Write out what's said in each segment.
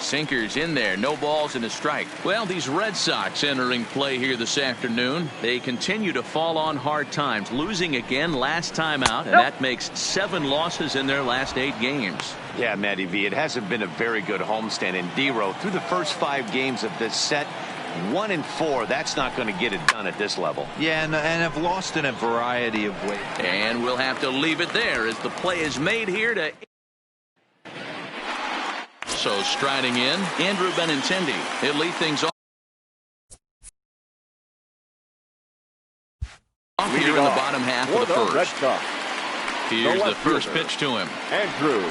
sinker's in there. No balls and a strike. Well, these Red Sox entering play here this afternoon. They continue to fall on hard times, losing again last time out, and that makes 7 losses in their last 8 games. Yeah, Matty V, it hasn't been a very good homestand. And D-Row, through the first 5 games of this set, 1-4, that's not going to get it done at this level. Yeah, and have lost in a variety of ways. And we'll have to leave it there as the play is made here to... So striding in, Andrew Benintendi. He'll lead things off here in the bottom half of the first. Here's the first pitch to him. Andrew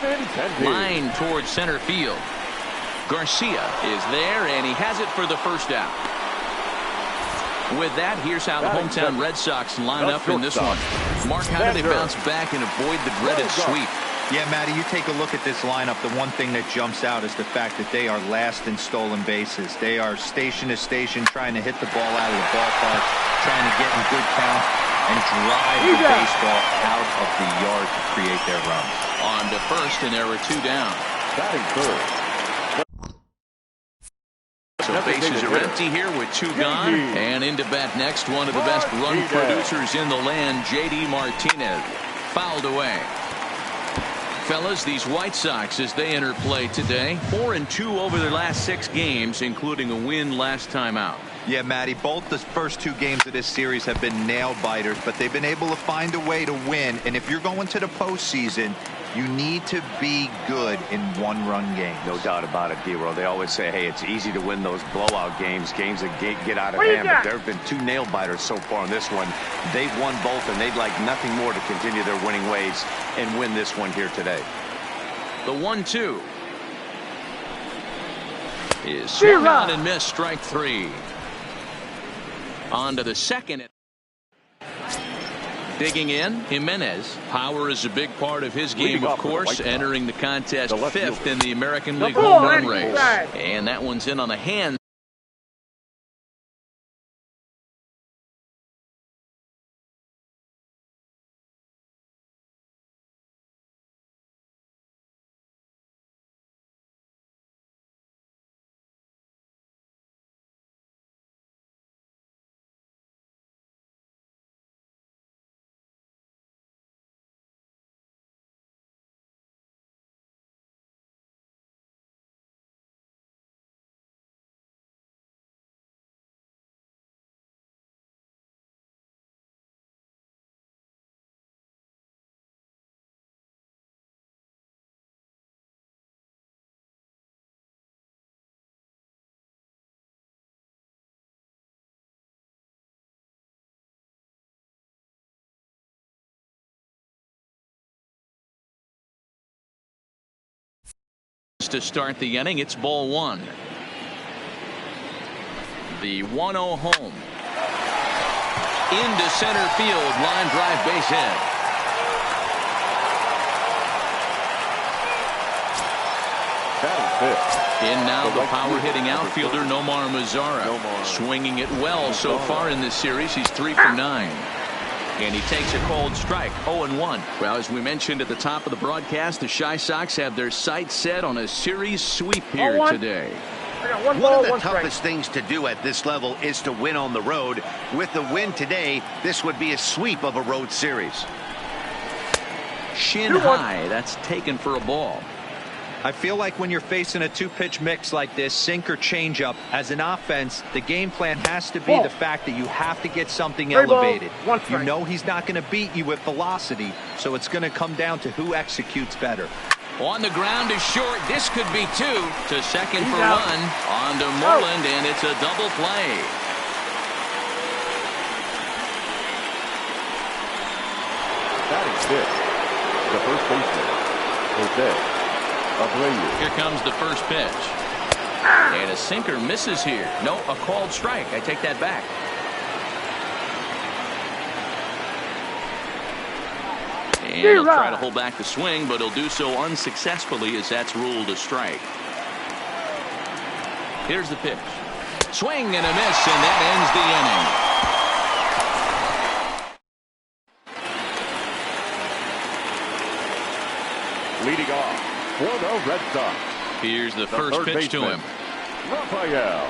Benintendi. Line towards center field. Garcia is there, and he has it for the first out. With that, here's how the hometown Red Sox line up in this one. Mark, how do they bounce back and avoid the dreaded sweep? Yeah, Matty, you take a look at this lineup. The one thing that jumps out is the fact that they are last in stolen bases. They are station to station trying to hit the ball out of the ballpark, trying to get in good count and drive the baseball out of the yard to create their runs. On to first, and there were 2 down. Batting third. So bases are empty here with 2 gone. And into bat next, one of the best run producers in the land, J.D. Martinez. Fouled away. Fellas, these White Sox, as they enter play today, 4-2 over their last 6 games, including a win last time out. Yeah, Matty, both the first 2 games of this series have been nail biters, but they've been able to find a way to win. And if you're going to the postseason, you need to be good in 1-run games. No doubt about it, D-Row. They always say, hey, it's easy to win those blowout games that get out of hand. But there have been 2 nail biters so far in this one. They've won both, and they'd like nothing more to continue their winning ways and win this one here today. The 1-2 is swung on and missed, strike 3. On to the second. Digging in, Jimenez. Power is a big part of his game, of course, entering the contest 5th in the American League home run race. And that one's in on the hands. To start the inning, it's ball 1. The 1-0 home. Into center field, line drive, base hit. In now the power hitting outfielder Nomar Mazara. Swinging it well so far in this series. He's 3 for 9. And he takes a cold strike, 0-1. Well, as we mentioned at the top of the broadcast, the Chi Sox have their sights set on a series sweep here today. One of the toughest things to do at this level is to win on the road. With the win today, this would be a sweep of a road series. Shin high, that's taken for a ball. I feel like when you're facing a 2-pitch mix like this, sink or change up, as an offense, the game plan has to be the fact that you have to get something elevated. You know he's not going to beat you with velocity, so it's going to come down to who executes better. On the ground is short. This could be 2 to second for 1. On to Moreland, and it's a double play. Batting 5th, the first baseman, Jose Abreu. Here comes the first pitch. And a sinker misses here. No, a called strike. I take that back. And he'll try to hold back the swing, but he'll do so unsuccessfully as that's ruled a strike. Here's the pitch. Swing and a miss, and that ends the inning. Leading off for the Red Sox, Here's the first pitch to him. Rafael.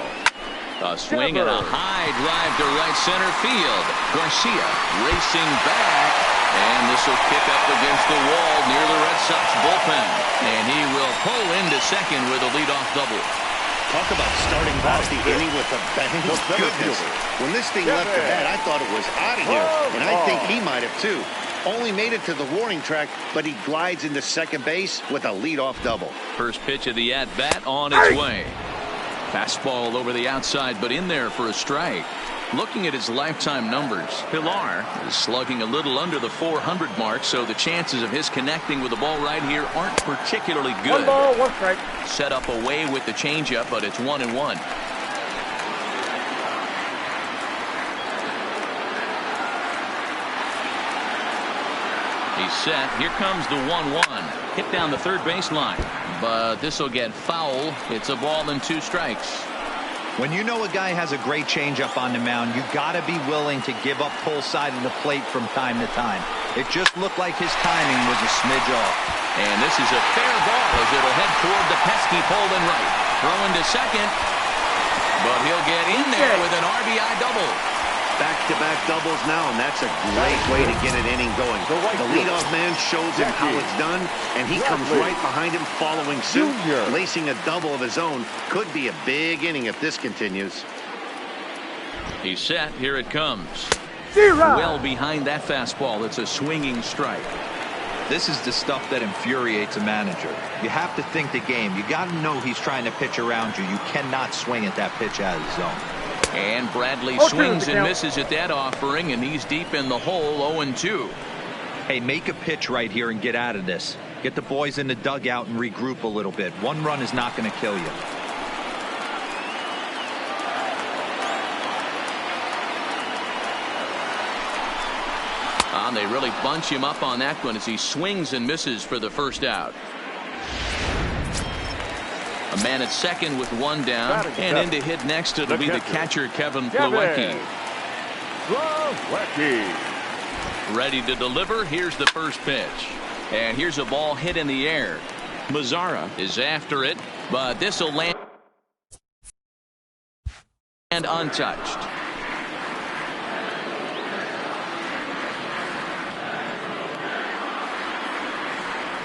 A swing and a high drive to right center field. Garcia racing back, and this will kick up against the wall near the Red Sox bullpen. And he will pull into second with a leadoff double. Talk about starting off the inning with a bang. Goodness. When this thing left the bat, I thought it was out of here. And I think he might have too. Only made it to the warning track, but he glides into second base with a leadoff double. First pitch of the at-bat on its way. Fastball over the outside, but in there for a strike. Looking at his lifetime numbers, Pilar is slugging a little under the 400 mark, so the chances of his connecting with the ball right here aren't particularly good. 1 ball, 1 strike. Set up away with the changeup, but it's 1-1. He's set. Here comes the 1-1. Hit down the third baseline, but this will get foul. It's a ball and 2 strikes. When you know a guy has a great changeup on the mound, you got to be willing to give up pull side of the plate from time to time. It just looked like his timing was a smidge off. And this is a fair ball as it'll head toward the pesky pole and right. Throwing to second, but he'll get in there with an RBI double. Back-to-back doubles now, and that's a great way to get an inning going. The leadoff man shows him how it's done, and he comes right behind him following suit. Lacing a double of his own could be a big inning if this continues. He's set. Here it comes. Well behind that fastball. It's a swinging strike. This is the stuff that infuriates a manager. You have to think the game. You got to know he's trying to pitch around you. You cannot swing at that pitch out of the zone. And Bradley swings and misses at that offering, and he's deep in the hole, 0-2. Hey, make a pitch right here and get out of this. Get the boys in the dugout and regroup a little bit. 1 run is not going to kill you. They really bunch him up on that one as he swings and misses for the first out. A man at second with 1 down, and in to hit next it'll be the catcher Kevin Plawecki. Ready to deliver. Here's the first pitch, and here's a ball hit in the air. Mazara is after it, but this will land and untouched.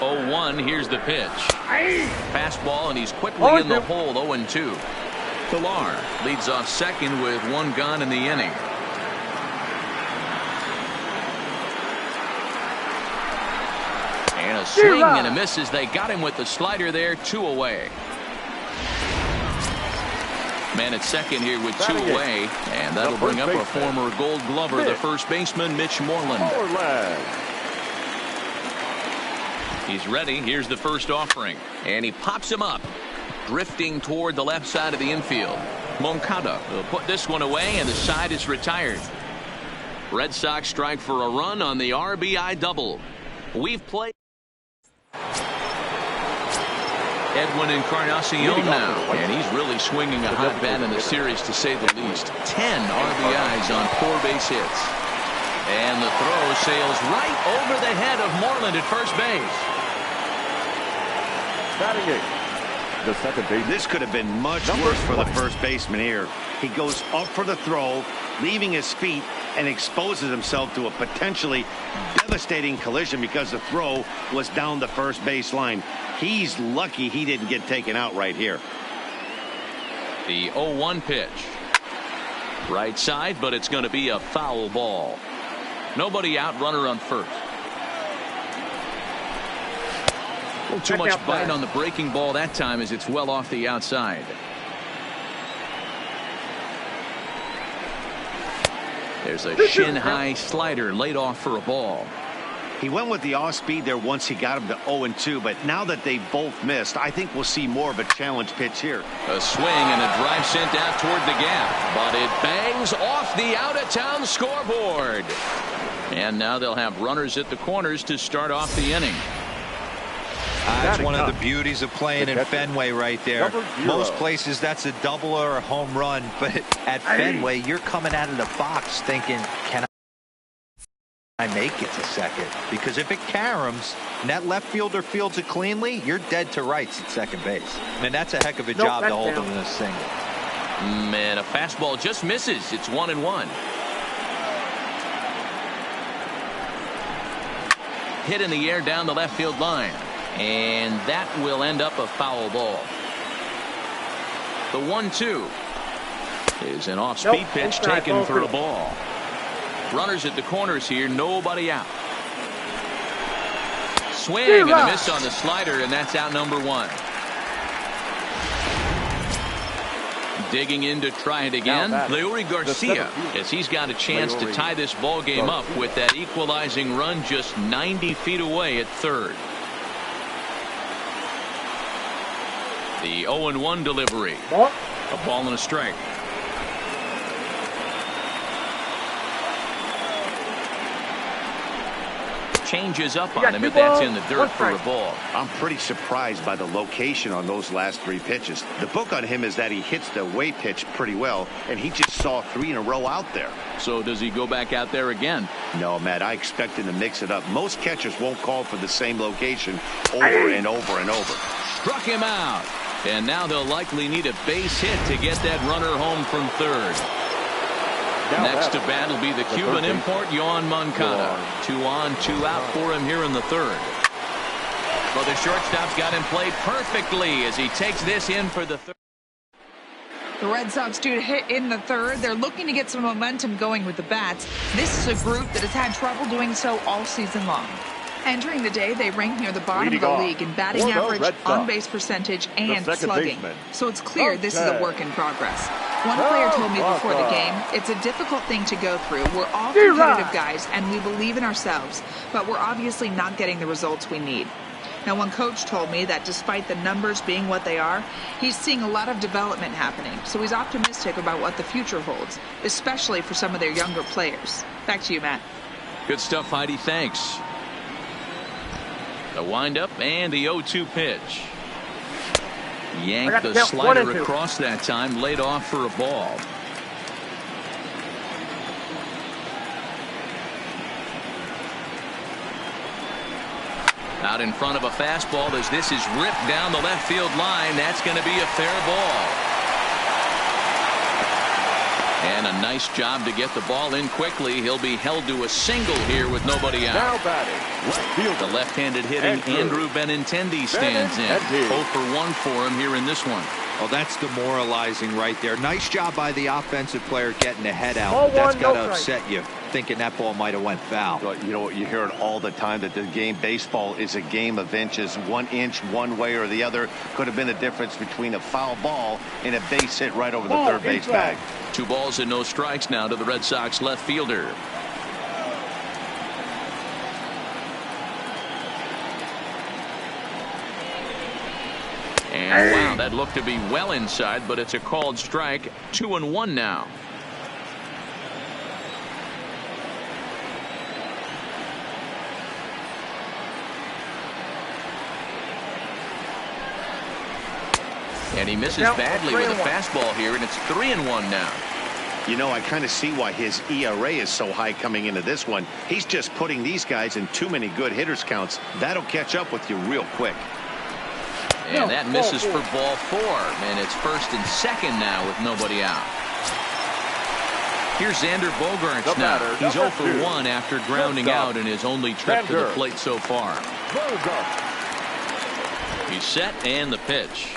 0-1. Here's the pitch. Fastball, and he's quickly in the hole. 0-2. Pilar leads off second with 1 gone in the inning. And a swing and a miss as they got him with the slider there. 2 away. Man at second here with 2 away, and that'll bring up a former Gold Glover, the first baseman, Mitch Moreland. He's ready. Here's the first offering, and he pops him up, drifting toward the left side of the infield. Moncada will put this one away, and the side is retired. Red Sox strike for a run on the RBI double. We've played Edwin Encarnacion now, and he's really swinging a hot bat in the series, to say the least. 10 RBIs on 4 base hits. And the throw sails right over the head of Moreland at first base. Batting 8, the second base. This could have been much worse for the first baseman here. He goes up for the throw, leaving his feet, and exposes himself to a potentially devastating collision because the throw was down the first base line. He's lucky he didn't get taken out right here. The 0-1 pitch. Right side, but it's going to be a foul ball. Nobody out, runner on first. A little too much bite on the breaking ball that time as it's well off the outside. There's a shin-high slider laid off for a ball. He went with the off-speed there once he got him to 0-2, but now that they both missed, I think we'll see more of a challenge pitch here. A swing and a drive sent out toward the gap, but it bangs off the out-of-town scoreboard. And now they'll have runners at the corners to start off the inning. That's one of the beauties of playing in Fenway right there. Most places that's a double or a home run, but at Fenway you're coming out of the box thinking, can I make it to second, because if it caroms and that left fielder fields it cleanly, you're dead to rights at second base. I mean, that's a heck of a job to hold him in a single. Man, a fastball just misses. It's 1-1. Hit in the air down the left field line, and that will end up a foul ball. The 1-2 is an off-speed pitch taken for a ball. Runners at the corners here, nobody out. Swing and a miss on the slider, and that's out number 1. Digging in to try it again, Leury Garcia, as he's got a chance to tie this ball game up with that equalizing run just 90 feet away at third. The 0-1 delivery. A ball and a strike. Changes up on him if that's in the dirt for a ball. I'm pretty surprised by the location on those last 3 pitches. The book on him is that he hits the away pitch pretty well, and he just saw 3 in a row out there. So does he go back out there again? No, Matt, I expect him to mix it up. Most catchers won't call for the same location over and over and over. Struck him out. And now they'll likely need a base hit to get that runner home from third. Next to bat will be the Cuban import, Yoan Moncada. 2 on, 2 out for him here in the third. Well, the shortstop's got him played perfectly as he takes this in for the third. The Red Sox do hit in the third. They're looking to get some momentum going with the bats. This is a group that has had trouble doing so all season long. Entering the day, they rank near the bottom of the league in batting average, on-base percentage, and slugging. So it's clear this is a work in progress. One player told me before the game, it's a difficult thing to go through. We're all competitive guys, and we believe in ourselves, but we're obviously not getting the results we need. Now, one coach told me that despite the numbers being what they are, he's seeing a lot of development happening, so he's optimistic about what the future holds, especially for some of their younger players. Back to you, Matt. Good stuff, Heidi. Thanks. The windup and the 0-2 pitch. Yanked the slider across that time, laid off for a ball. Out in front of a fastball as this is ripped down the left field line. That's going to be a fair ball. And a nice job to get the ball in quickly. He'll be held to a single here with nobody out. Now batting, left fielder. The left-handed hitting Andrew Benintendi stands in. 0 for 1 for him here in this one. Well, that's demoralizing right there. Nice job by the offensive player getting the head out. That's got to upset you, thinking that ball might have went foul. You know what, you hear it all the time that the game, baseball is a game of inches. 1 inch one way or the other could have been the difference between a foul ball and a base hit right over the third base bag. 2 balls and no strikes now to the Red Sox left fielder. And wow, that looked to be well inside, but it's a called strike. 2-1 now. And he misses badly with a fastball here, and it's 3-1 now. You know, I kind of see why his ERA is so high coming into this one. He's just putting these guys in too many good hitters counts. That'll catch up with you real quick. And that misses for ball 4, and it's first and second now with nobody out. Here's Xander Bogaerts now. He's 0 for 1 after grounding out in his only trip to the plate so far. He's set, and the pitch.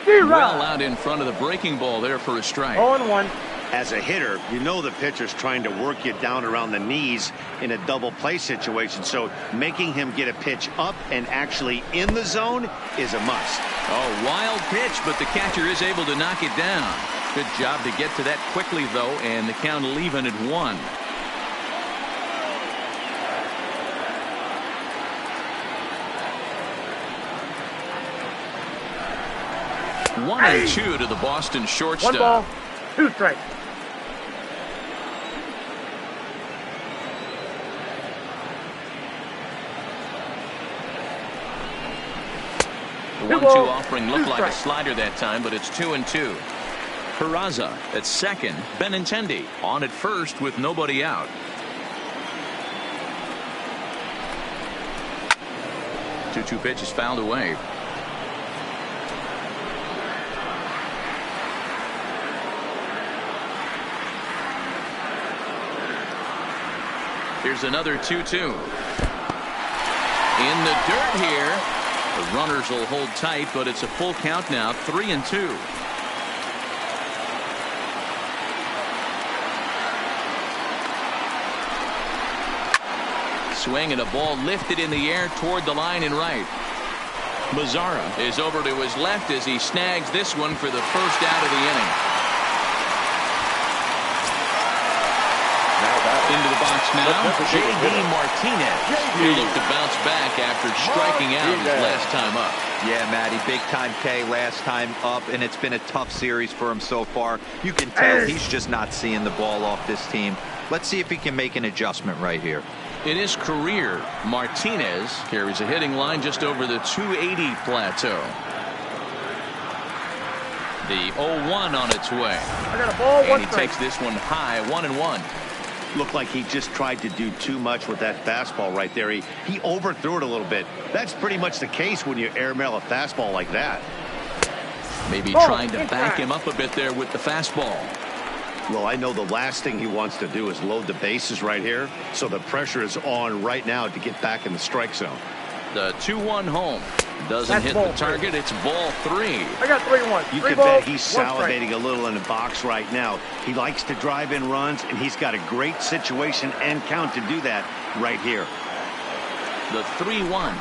Well out in front of the breaking ball there for a strike. 0-1. As a hitter, you know the pitcher's trying to work you down around the knees in a double play situation, so making him get a pitch up and actually in the zone is a must. Oh, wild pitch, but the catcher is able to knock it down. Good job to get to that quickly, though, and the count even at 1. One and 2 to the Boston shortstop. 1 ball, 2 strikes. The 1-2 offering looked like a slider that time, but it's 2-2. Peraza at second. Benintendi on at first with nobody out. 2-2 pitch is fouled away. Here's another 2-2. In the dirt here. The runners will hold tight, but it's a full count now, 3-2. Swing and a ball lifted in the air toward the line and right. Mazara is over to his left as he snags this one for the first out of the inning. Into the box now, J.D. Martinez. He'll look to bounce back after striking out his last time up. Yeah, Matty, big time K last time up, and it's been a tough series for him so far. You can tell he's just not seeing the ball off this team. Let's see if he can make an adjustment right here. In his career, Martinez carries a hitting line just over the 280 plateau. The 0-1 on its way. And he takes this one high, 1-1. Looked like he just tried to do too much with that fastball right there. He overthrew it a little bit. That's pretty much the case when you airmail a fastball like that. Maybe trying to back him up a bit there with the fastball. Well, I know the last thing he wants to do is load the bases right here. So the pressure is on right now to get back in the strike zone. The 2-1 home. Doesn't hit the target. It's ball 3. I got 3-1. You can bet he's salivating a little in the box right now. He likes to drive in runs, and he's got a great situation and count to do that right here. The 3-1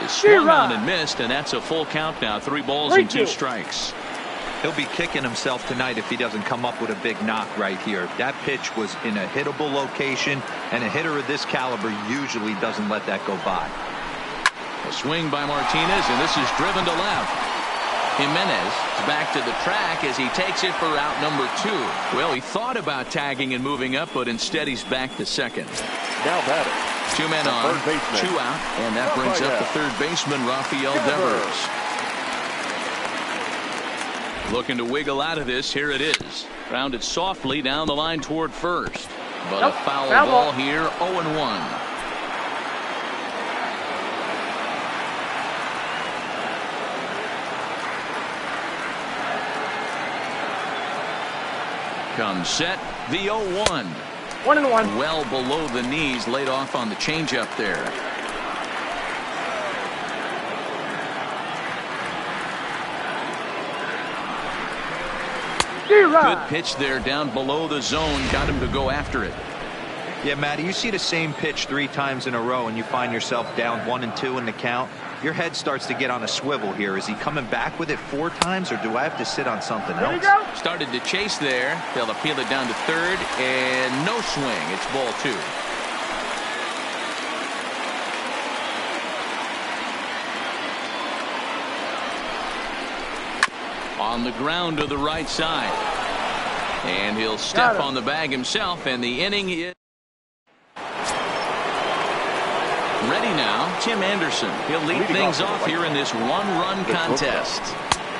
is swung on and missed, and that's a full count now. 3 balls and 2 strikes. He'll be kicking himself tonight if he doesn't come up with a big knock right here. That pitch was in a hittable location, and a hitter of this caliber usually doesn't let that go by. A swing by Martinez, and this is driven to left. Jimenez back to the track as he takes it for out number 2. Well, he thought about tagging and moving up, but instead he's back to second. Now batting. 2 men on, 2 out, and that brings up the third baseman, Rafael Devers. Looking to wiggle out of this. Here it is. Grounded softly down the line toward first. But a foul ball here, 0-1. Comes set, the 0-1. 1-1. Well below the knees, laid off on the changeup there. Good pitch there down below the zone. Got him to go after it. Yeah, Matty, you see the same pitch 3 times in a row and you find yourself down 1-2 in the count. Your head starts to get on a swivel here. Is he coming back with it 4 times, or do I have to sit on something else? Started to chase there. They'll appeal it down to third, and no swing. It's ball 2. On the ground to the right side. And he'll step on the bag himself, and the inning is ready now. Tim Anderson. He'll lead things off here in this 1-run contest.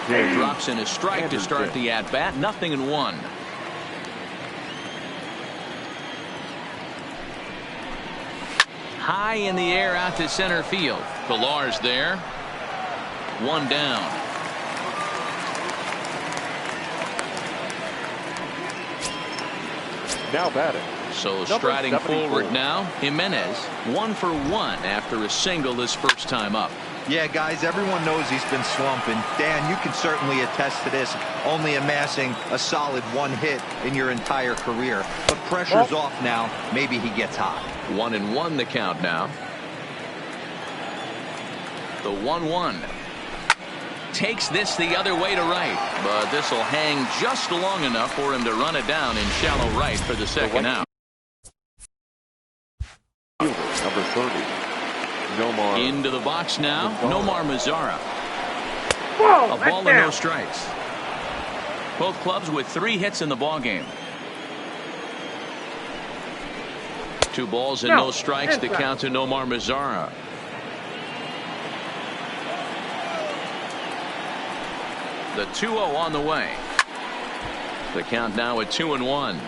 Drops in a strike to start the at-bat. 0-1. High in the air out to center field. Pilar's there. 1 down. Now batting. So striding forward now, Jimenez 1 for 1 after a single his first time up. Yeah, guys, everyone knows he's been slumping. Dan, you can certainly attest to this, only amassing a solid 1 hit in your entire career. But pressure's off now. Maybe he gets hot. 1-1 the count now. The 1-1. Takes this the other way to right, but this will hang just long enough for him to run it down in shallow right for the second out. Number 30. Nomar. Into the box now, Nomar Mazara. Whoa, A ball and no strikes. Both clubs with 3 hits in the ball game. 2 balls and no strikes to count to Nomar Mazara. The 2-0 on the way. The count now at 2-1.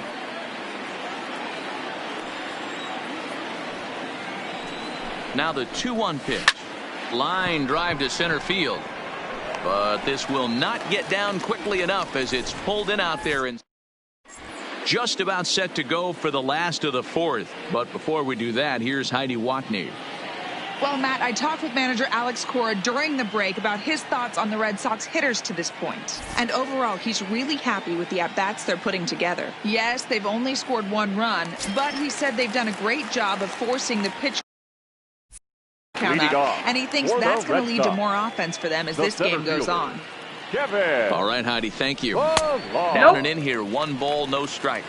Now the 2-1 pitch. Line drive to center field. But this will not get down quickly enough as it's pulled in out there and just about set to go for the last of the fourth. But before we do that, here's Heidi Watney. Well, Matt, I talked with manager Alex Cora during the break about his thoughts on the Red Sox hitters to this point. And overall, he's really happy with the at-bats they're putting together. Yes, they've only scored 1 run, but he said they've done a great job of forcing the pitch count up, and he thinks that's going to lead to more offense for them as this game goes on. Kevin. All right, Heidi, thank you. Long. Down and in here, 1 ball, no strikes.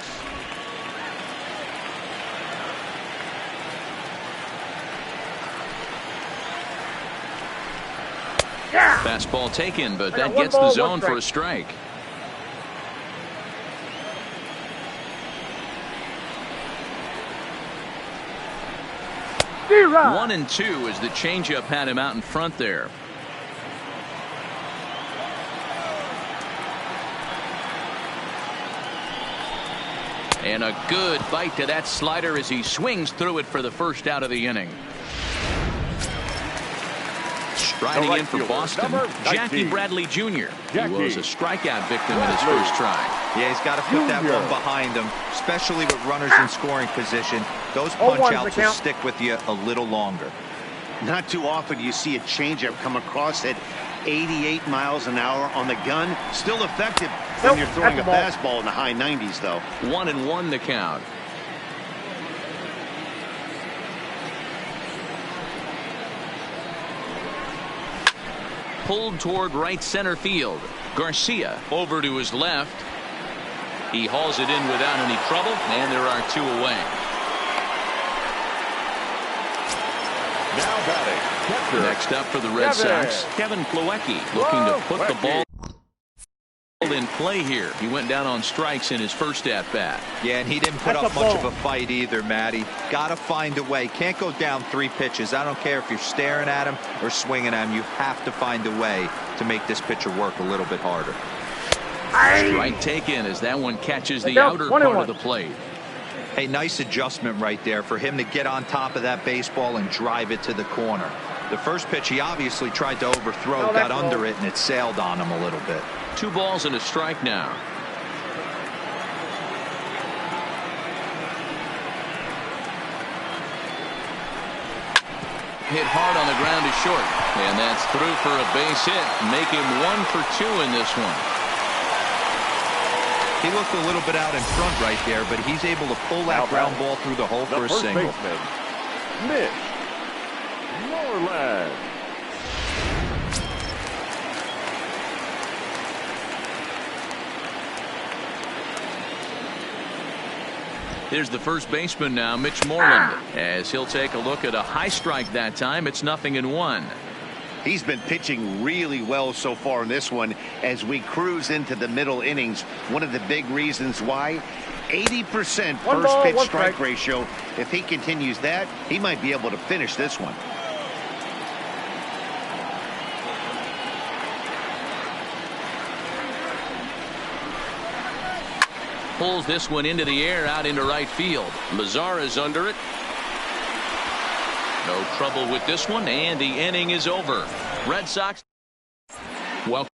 Yeah. Fastball taken, but I got that 1 gets the ball, zone 1 for a strike. D-Rod. 1 and 2 as the changeup had him out in front there. And a good bite to that slider as he swings through it for the first out of the inning. Striding in for Boston, Jackie Bradley Jr. He was a strikeout victim in his first try. Yeah, he's got to put that one behind him, especially with runners in scoring position. Those punch-outs will stick with you a little longer. Not too often you see a changeup come across at 88 miles an hour on the gun. Still effective when you're throwing a fastball in the high 90s, though. 1-1 the count. Pulled toward right center field. Garcia over to his left. He hauls it in without any trouble, and there are 2 away. Now batting. Next up for the Red Sox, Kevin Plawecki looking to put the ball in play here. He went down on strikes in his first at-bat. Yeah, and he didn't put up much of a fight either, Matty. Got to find a way. Can't go down 3 pitches. I don't care if you're staring at him or swinging at him. You have to find a way to make this pitcher work a little bit harder. Strike taken as that one catches the outer part of the plate. Hey, nice adjustment right there for him to get on top of that baseball and drive it to the corner. The first pitch he obviously tried to overthrow, got under it, and it sailed on him a little bit. 2 balls and a strike now. Hit hard on the ground to short, and that's through for a base hit. Make him 1 for 2 in this one. He looked a little bit out in front right there, but he's able to pull that ground ball through the hole for a single. Mitch Moreland. Here's the first baseman now, Mitch Moreland, as he'll take a look at a high strike that time. It's 0-1. He's been pitching really well so far in this one as we cruise into the middle innings. One of the big reasons why, 80% first pitch strike ratio. If he continues that, he might be able to finish this one. Pulls this one into the air out into right field. Lazar is under it. No trouble with this one, and the inning is over. Red Sox welcome.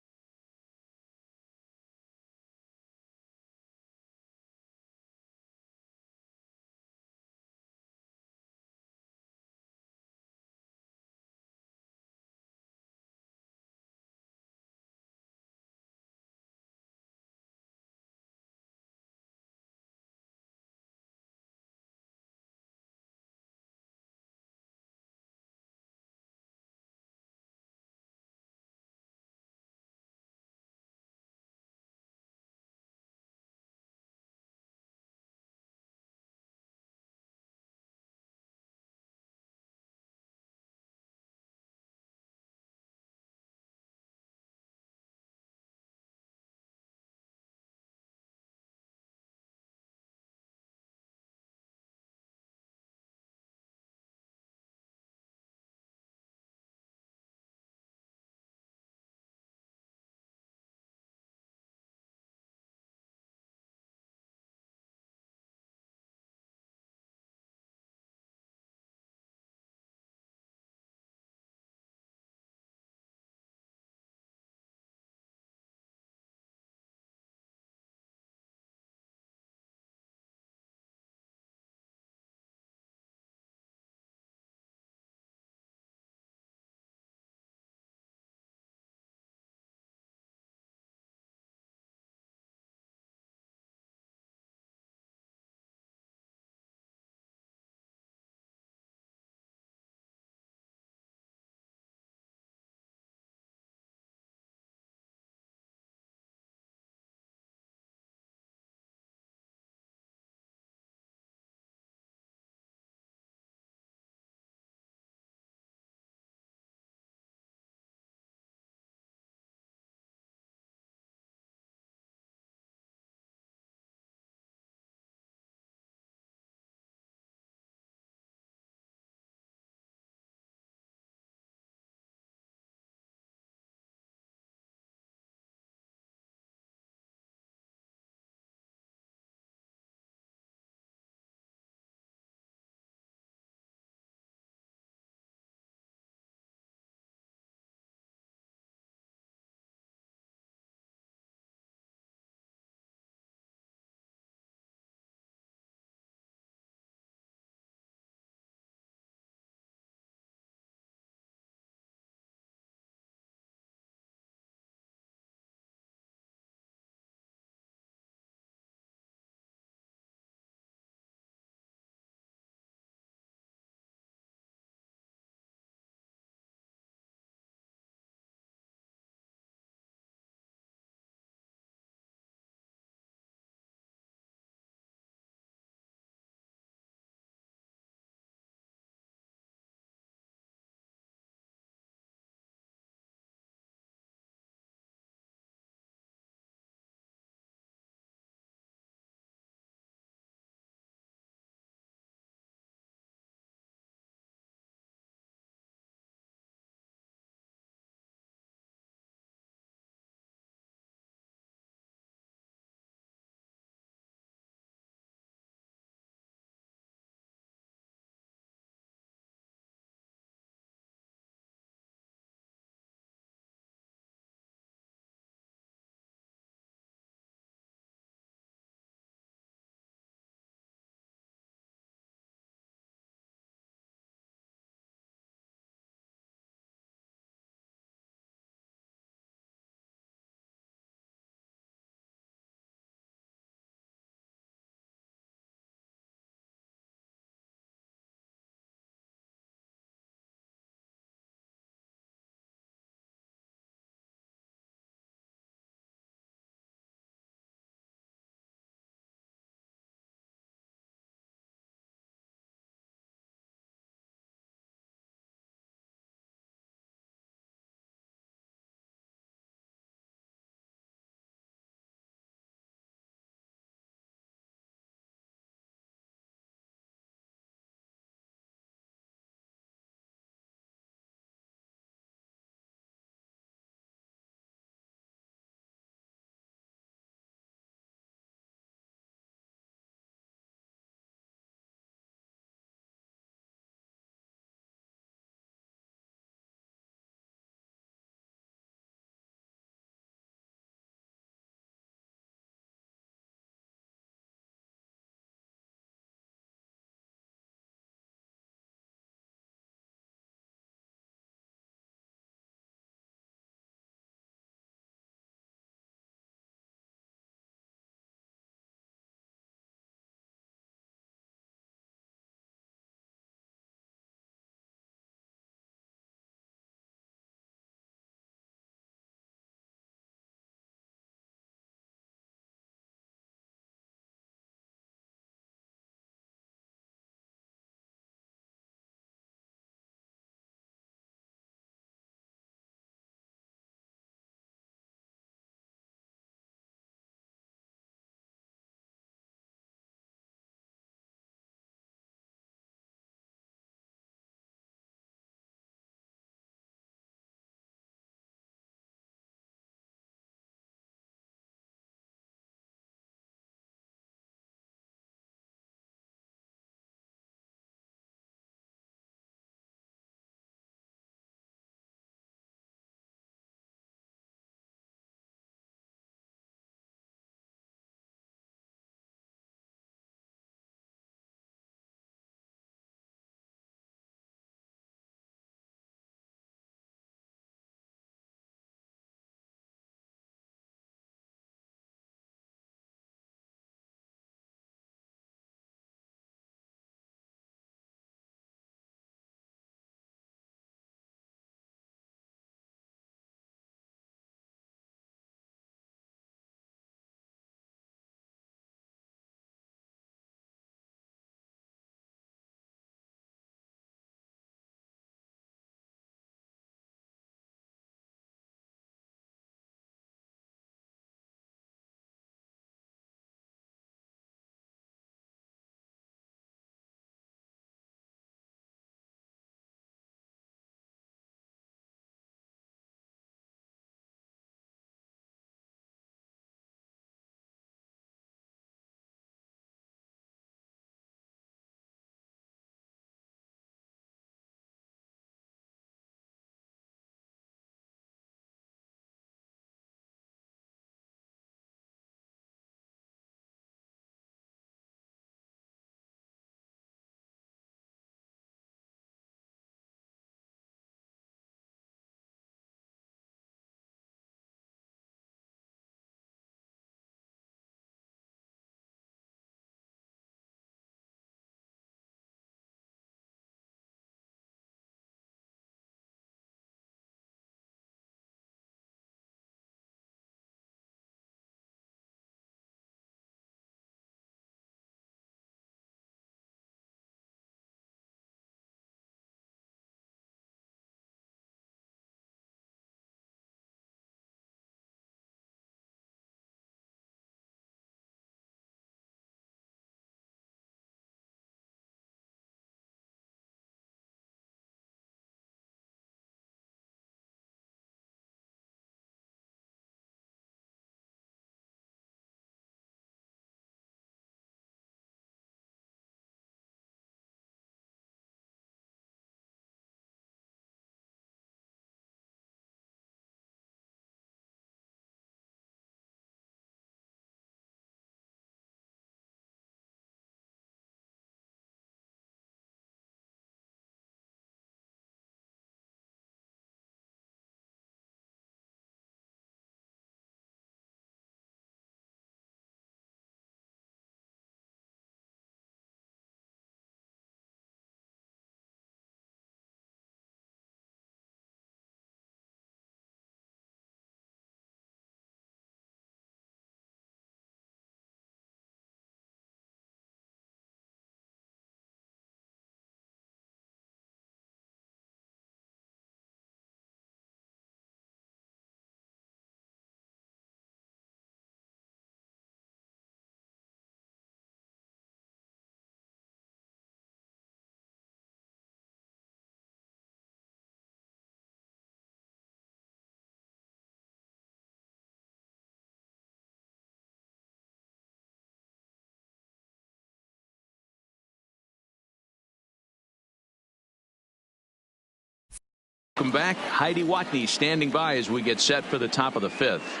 Welcome back. Heidi Watney standing by as we get set for the top of the fifth.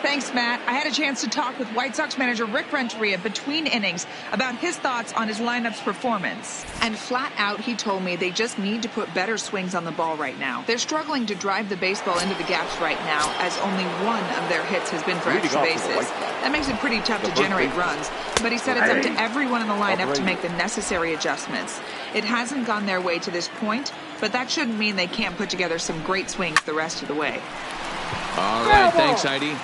Thanks, Matt. I had a chance to talk with White Sox manager Rick Renteria between innings about his thoughts on his lineup's performance. And flat out, he told me they just need to put better swings on the ball right now. They're struggling to drive the baseball into the gaps right now, as only one of their hits has been for extra bases. That makes it pretty tough to generate runs. But he said it's up to everyone in the lineup to make the necessary adjustments. It hasn't gone their way to this point, but that shouldn't mean they can't put together some great swings the rest of the way. All right, thanks, Heidi.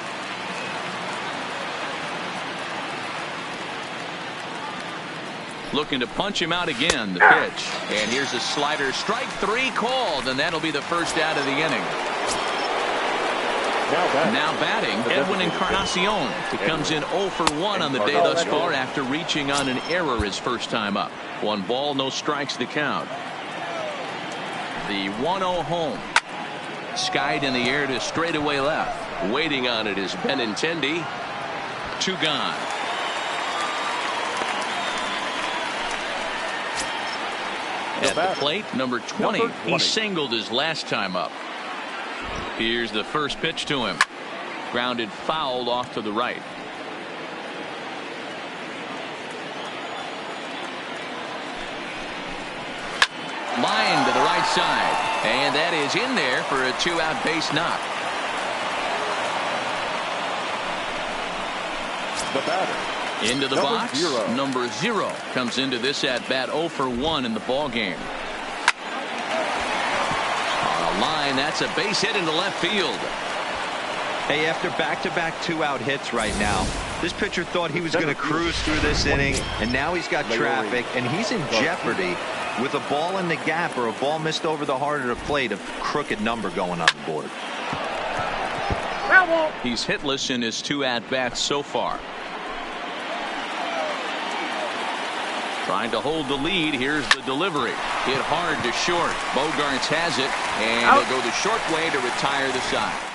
Looking to punch him out again, the pitch. And here's a slider. Strike three called, and that'll be the first out of the inning. Now batting, Edwin Encarnacion. He comes in 0 for 1 on the day thus far after reaching on an error his first time up. 1 ball, no strikes to count. The 1-0 home. Skied in the air to straightaway left. Waiting on it is Benintendi. 2 gone. At the plate, number 20. He singled his last time up. Here's the first pitch to him. Grounded foul off to the right. Line to the right side. And that is in there for a 2-out base knock. The batter. Into the box, number 0 comes into this at bat 0 for 1 in the ball game. On a line, that's a base hit into left field. Hey, after back-to-back 2-out hits right now, this pitcher thought he was going to cruise through this inning, and now he's got traffic, and he's in jeopardy with a ball in the gap or a ball missed over the heart of the plate, a crooked number going on the board. He's hitless in his 2 at-bats so far. Trying to hold the lead. Here's the delivery. Hit hard to short. Bogaerts has it, and they'll go the short way to retire the side.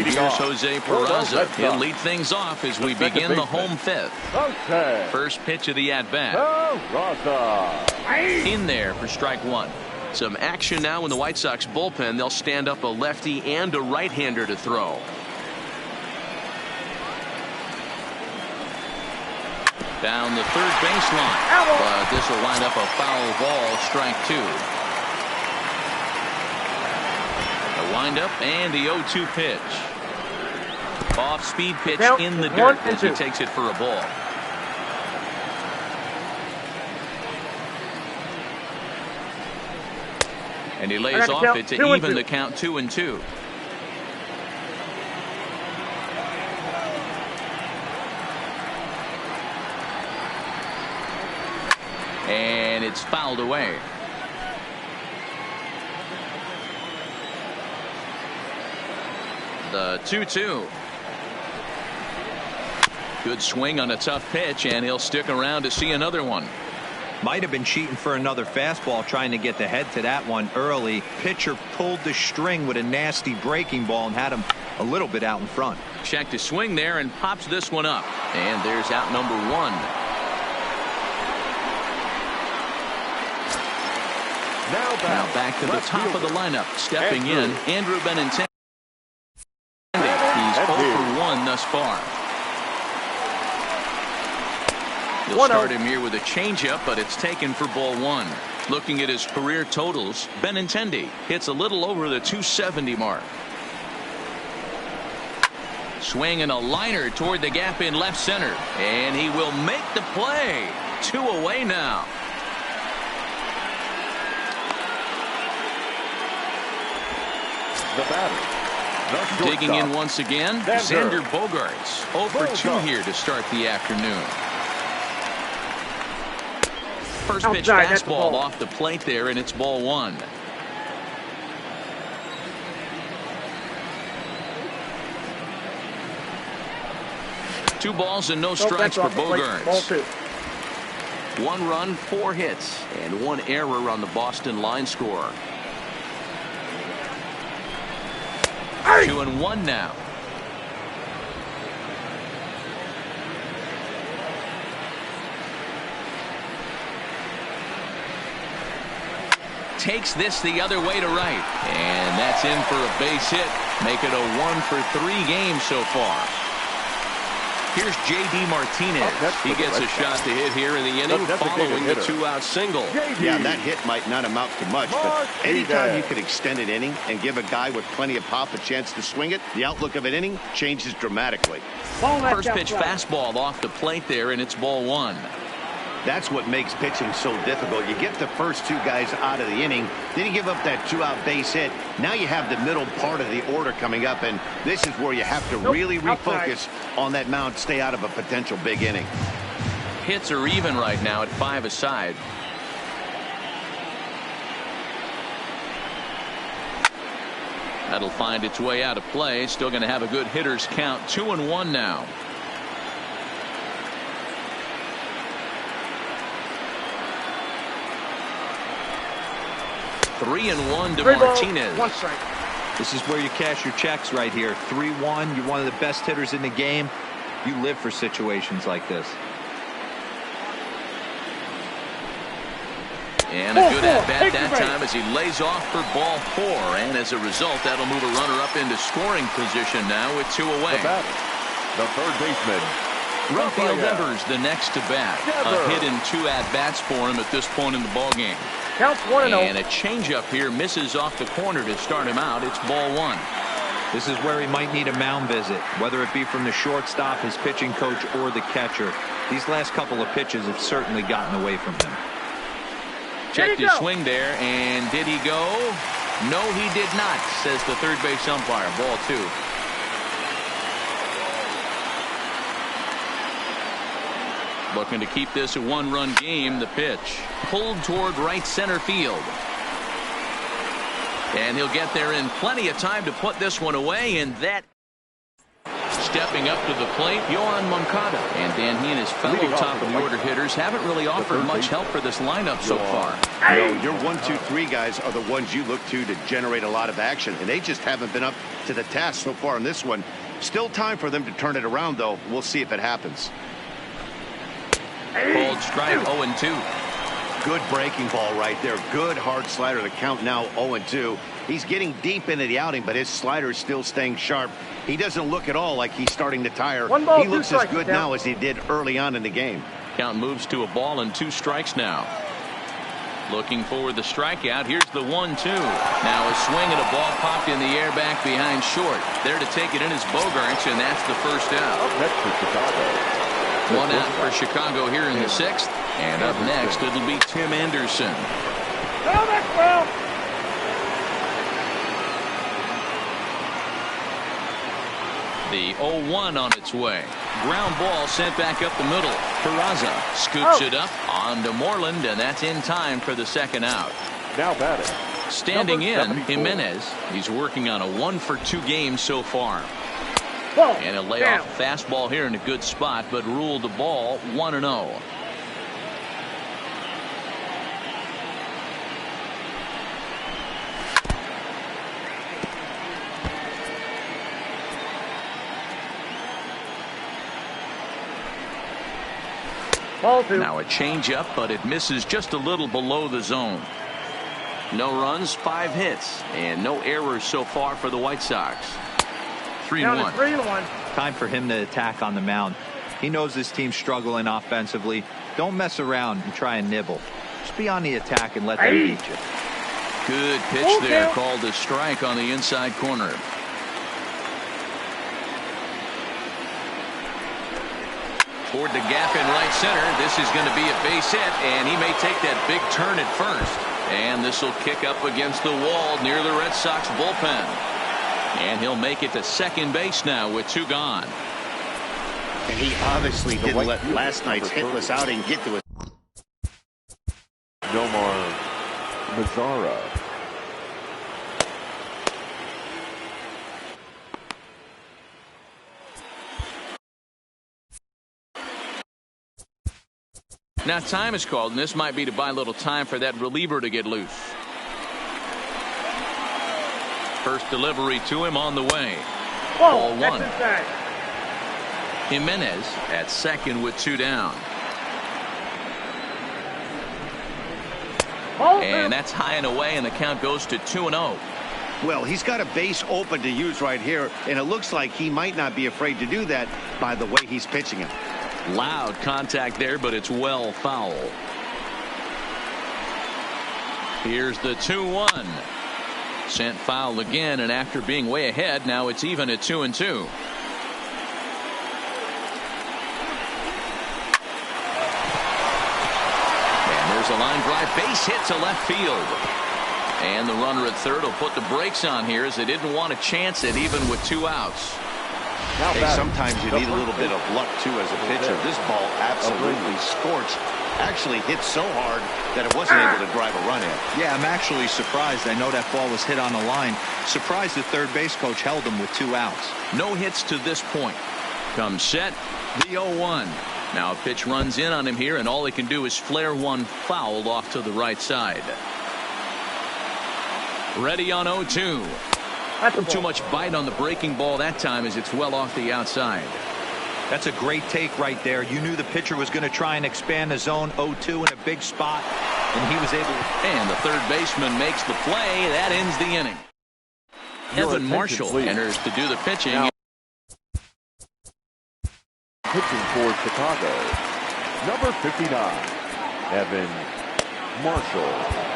And Leading here's off Jose for the Red Peraza. Sox, He'll lead things off as we second begin the baseman, home fifth. Okay. First pitch of the at-bat. Peraza. In there for strike one. Some action now in the White Sox bullpen. They'll stand up a lefty and a right-hander to throw. Down the third baseline. But this will wind up a foul ball, strike two. The windup and the 0-2 pitch. Off-speed pitch in the dirt as he takes it for a ball. And he lays off it to even the count 2-2. And it's fouled away. The 2-2. Good swing on a tough pitch, and he'll stick around to see another one. Might have been cheating for another fastball, trying to get the head to that one early. Pitcher pulled the string with a nasty breaking ball and had him a little bit out in front. Checked his swing there and pops this one up. And there's out number one. Now back to the top of the lineup. Stepping in, Andrew Benintendi. He's 0 for 1 thus far. He'll start him here with a changeup, but it's taken for ball one. Looking at his career totals, Benintendi hits a little over the 270 mark. Swinging a liner toward the gap in left center, and he will make the play. 2 away now. The batter. Digging in once again, Xander Bogaerts. 0 for 2 here to start the afternoon. First pitch fastball off the plate there, and it's ball one. Two balls and no strikes for Bogaerts. 1 run, 4 hits, and 1 error on the Boston line score. 2-1 now. Takes this the other way to right, and that's in for a base hit. Make it a 1 for 3 game so far. Here's J.D. Martinez. He gets a shot to hit here in the inning following the 2-out single. Yeah, that hit might not amount to much, but anytime you could extend an inning and give a guy with plenty of pop a chance to swing it, the outlook of an inning changes dramatically. First pitch fastball off the plate there, and it's ball one. That's what makes pitching so difficult. You get the first 2 guys out of the inning, then you give up that 2-out base hit. Now you have the middle part of the order coming up, and this is where you have to really refocus on that mound, stay out of a potential big inning. Hits are even right now at 5 aside. That'll find its way out of play. Still going to have a good hitter's count. 2-1 now. 3-1 to Martinez. 1 strike. This is where you cash your checks right here. 3-1. You're one of the best hitters in the game. You live for situations like this. And a good at-bat that time as he lays off for ball 4. And as a result, that'll move a runner up into scoring position now with 2 away. The third baseman, Rafael Devers the next to bat. A hit in 2 at-bats for him at this point in the ballgame. Counts 1-0. And a changeup here misses off the corner to start him out. It's ball 1. This is where he might need a mound visit, whether it be from the shortstop, his pitching coach, or the catcher. These last couple of pitches have certainly gotten away from him. Checked his swing there, and did he go? No, he did not, says the third base umpire. Ball 2. Looking to keep this a 1-run game. The pitch pulled toward right center field. And he'll get there in plenty of time to put this one away, and that stepping up to the plate, Yoan Moncada. And Dan, he and his fellow top of the order hitters haven't really offered much help for this lineup so far. No, your 1, 2, 3 guys are the ones you look to generate a lot of action, and they just haven't been up to the task so far in this one. Still time for them to turn it around, though. We'll see if it happens. Called strike 0-2. Good breaking ball right there. Good hard slider. The count now 0-2. He's getting deep into the outing, but his slider is still staying sharp. He doesn't look at all like he's starting to tire. He looks as good now as he did early on in the game. Count moves to a ball and 2 strikes now. Looking for the strikeout. Here's the 1-2. Now a swing and a ball popped in the air back behind short. There to take it in is Bogaerts, and that's the first out. Next for Chicago. 1 out for Chicago here in the 6th. And up next, it'll be Tim Anderson. Go, Maxwell! The 0-1 on its way. Ground ball sent back up the middle. Peraza scoops it up onto Moreland, and that's in time for the 2nd out. Now batting. Standing in, 74. Jimenez. He's working on a 1-for-2 game so far. Whoa, And a layoff fastball here in a good spot, but ruled the ball 1-0. Ball 2. Now a changeup, but it misses just a little below the zone. No runs, 5 hits, and no errors so far for the White Sox. Down to 3-1. 3-1. Time for him to attack on the mound. He knows his team's struggling offensively. Don't mess around and try and nibble. Just be on the attack and let them beat you. Good pitch there, called a strike on the inside corner. Toward the gap in right center. This is going to be a base hit, and he may take that big turn at first. And this will kick up against the wall near the Red Sox bullpen. And he'll make it to second base now with 2 gone. And he obviously didn't let last night's hitless outing get to it. Nomar Mazara. Now time is called, and this might be to buy a little time for that reliever to get loose. First delivery to him on the way. Ball 1. Jimenez at second with 2 down. And that's high and away, and the count goes to 2-0. Well, he's got a base open to use right here, and it looks like he might not be afraid to do that by the way he's pitching him. Loud contact there, but it's well foul. Here's the 2-1. Sent foul again, and after being way ahead, now it's even at 2-2. And there's a line drive, base hit to left field. And the runner at third will put the brakes on here as they didn't want to chance it even with 2 outs. Hey, sometimes you need a little bit of luck, too, as a pitcher. This ball absolutely scorched. Actually hit so hard that it wasn't able to drive a run in. Yeah, I'm actually surprised. I know that ball was hit on the line. Surprised the third base coach held him with 2 outs. No hits to this point. Comes set, the 0-1. Now a pitch runs in on him here, and all he can do is flare one foul off to the right side. Ready on 0-2. Too much bite on the breaking ball that time as it's well off the outside. That's a great take right there. You knew the pitcher was going to try and expand the zone. 0-2 in a big spot, and he was able to. And the third baseman makes the play. That ends the inning. Evan Marshall enters to do the pitching. Now, pitching for Chicago, number 59, Evan Marshall.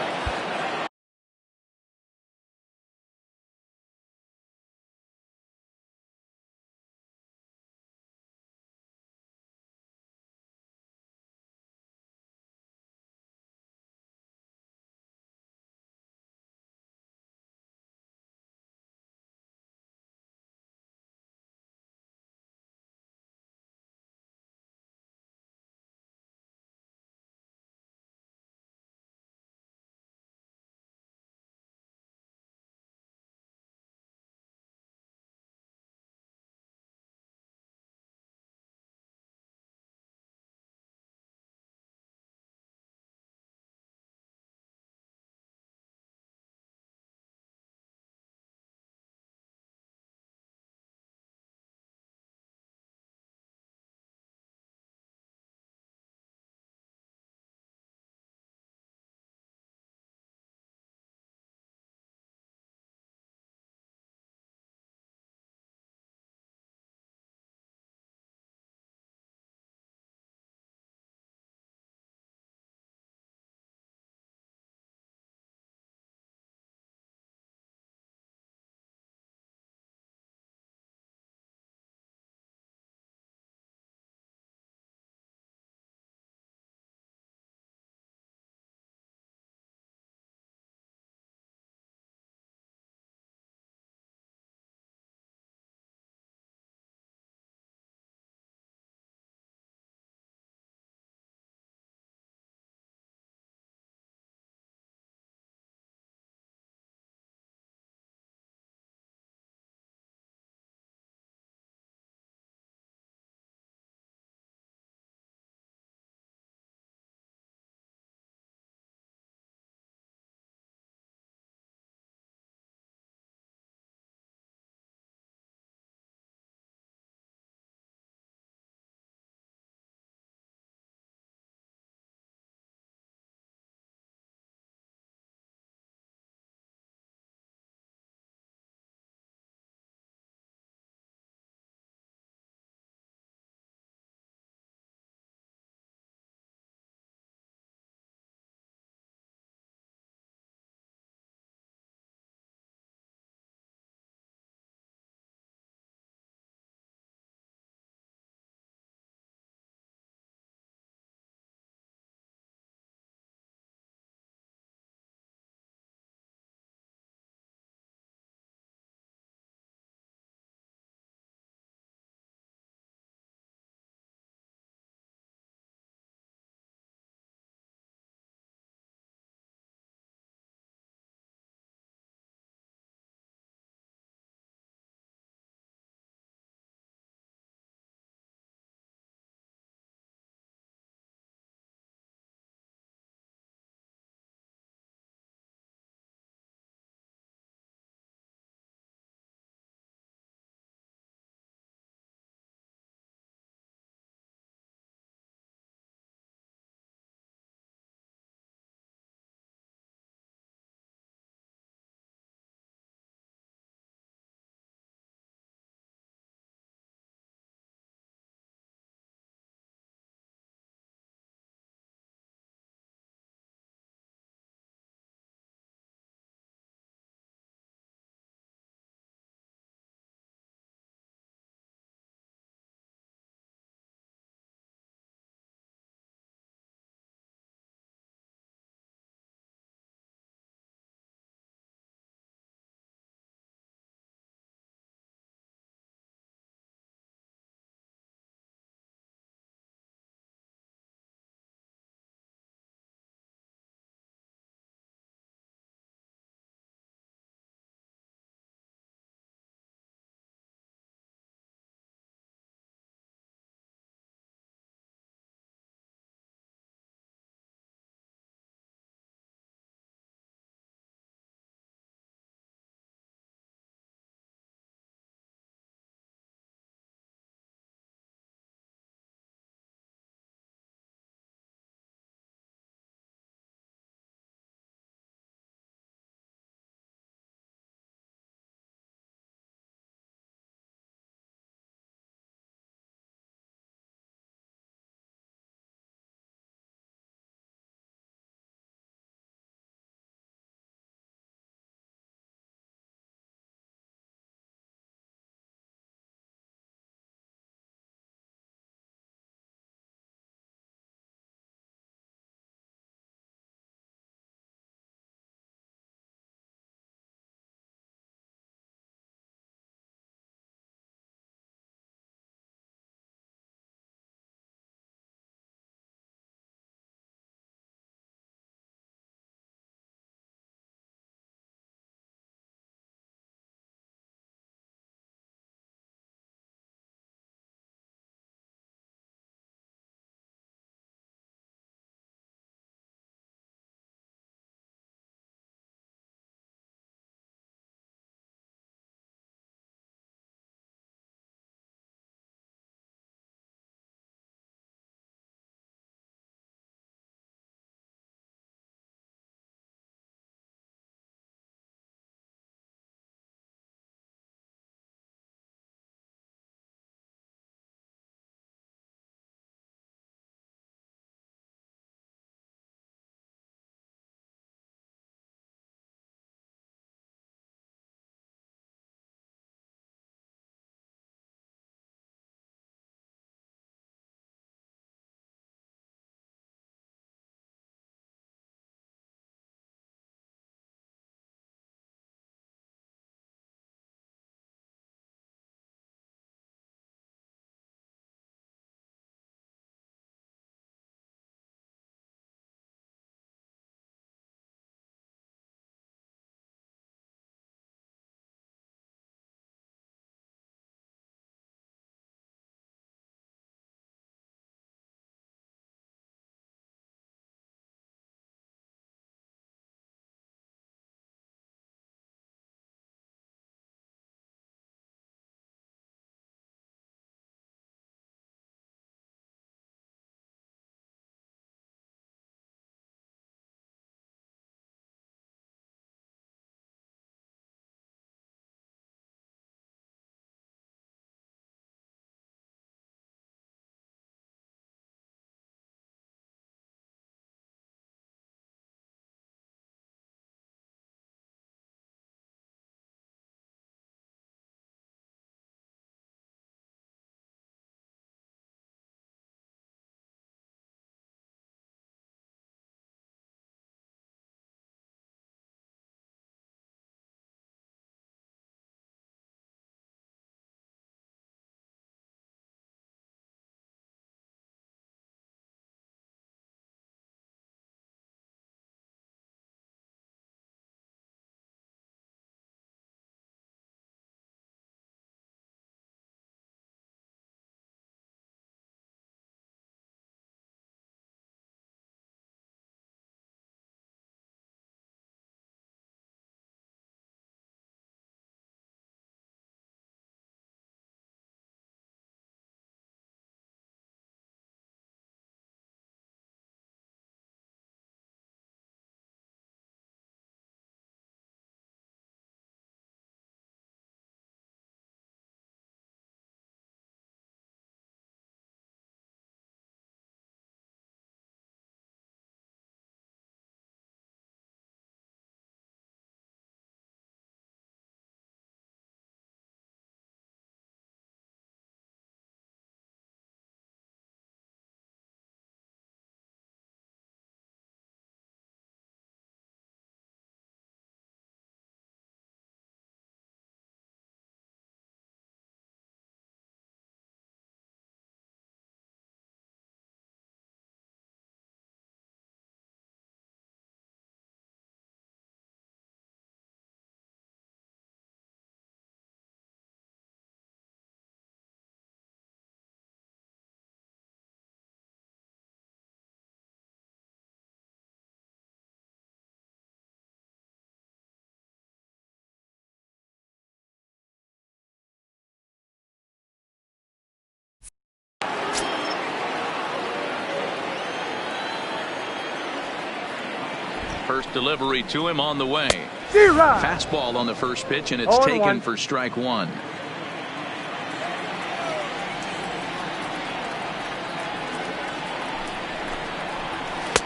First delivery to him on the way. Fastball on the first pitch, and it's 0-1. taken for strike one.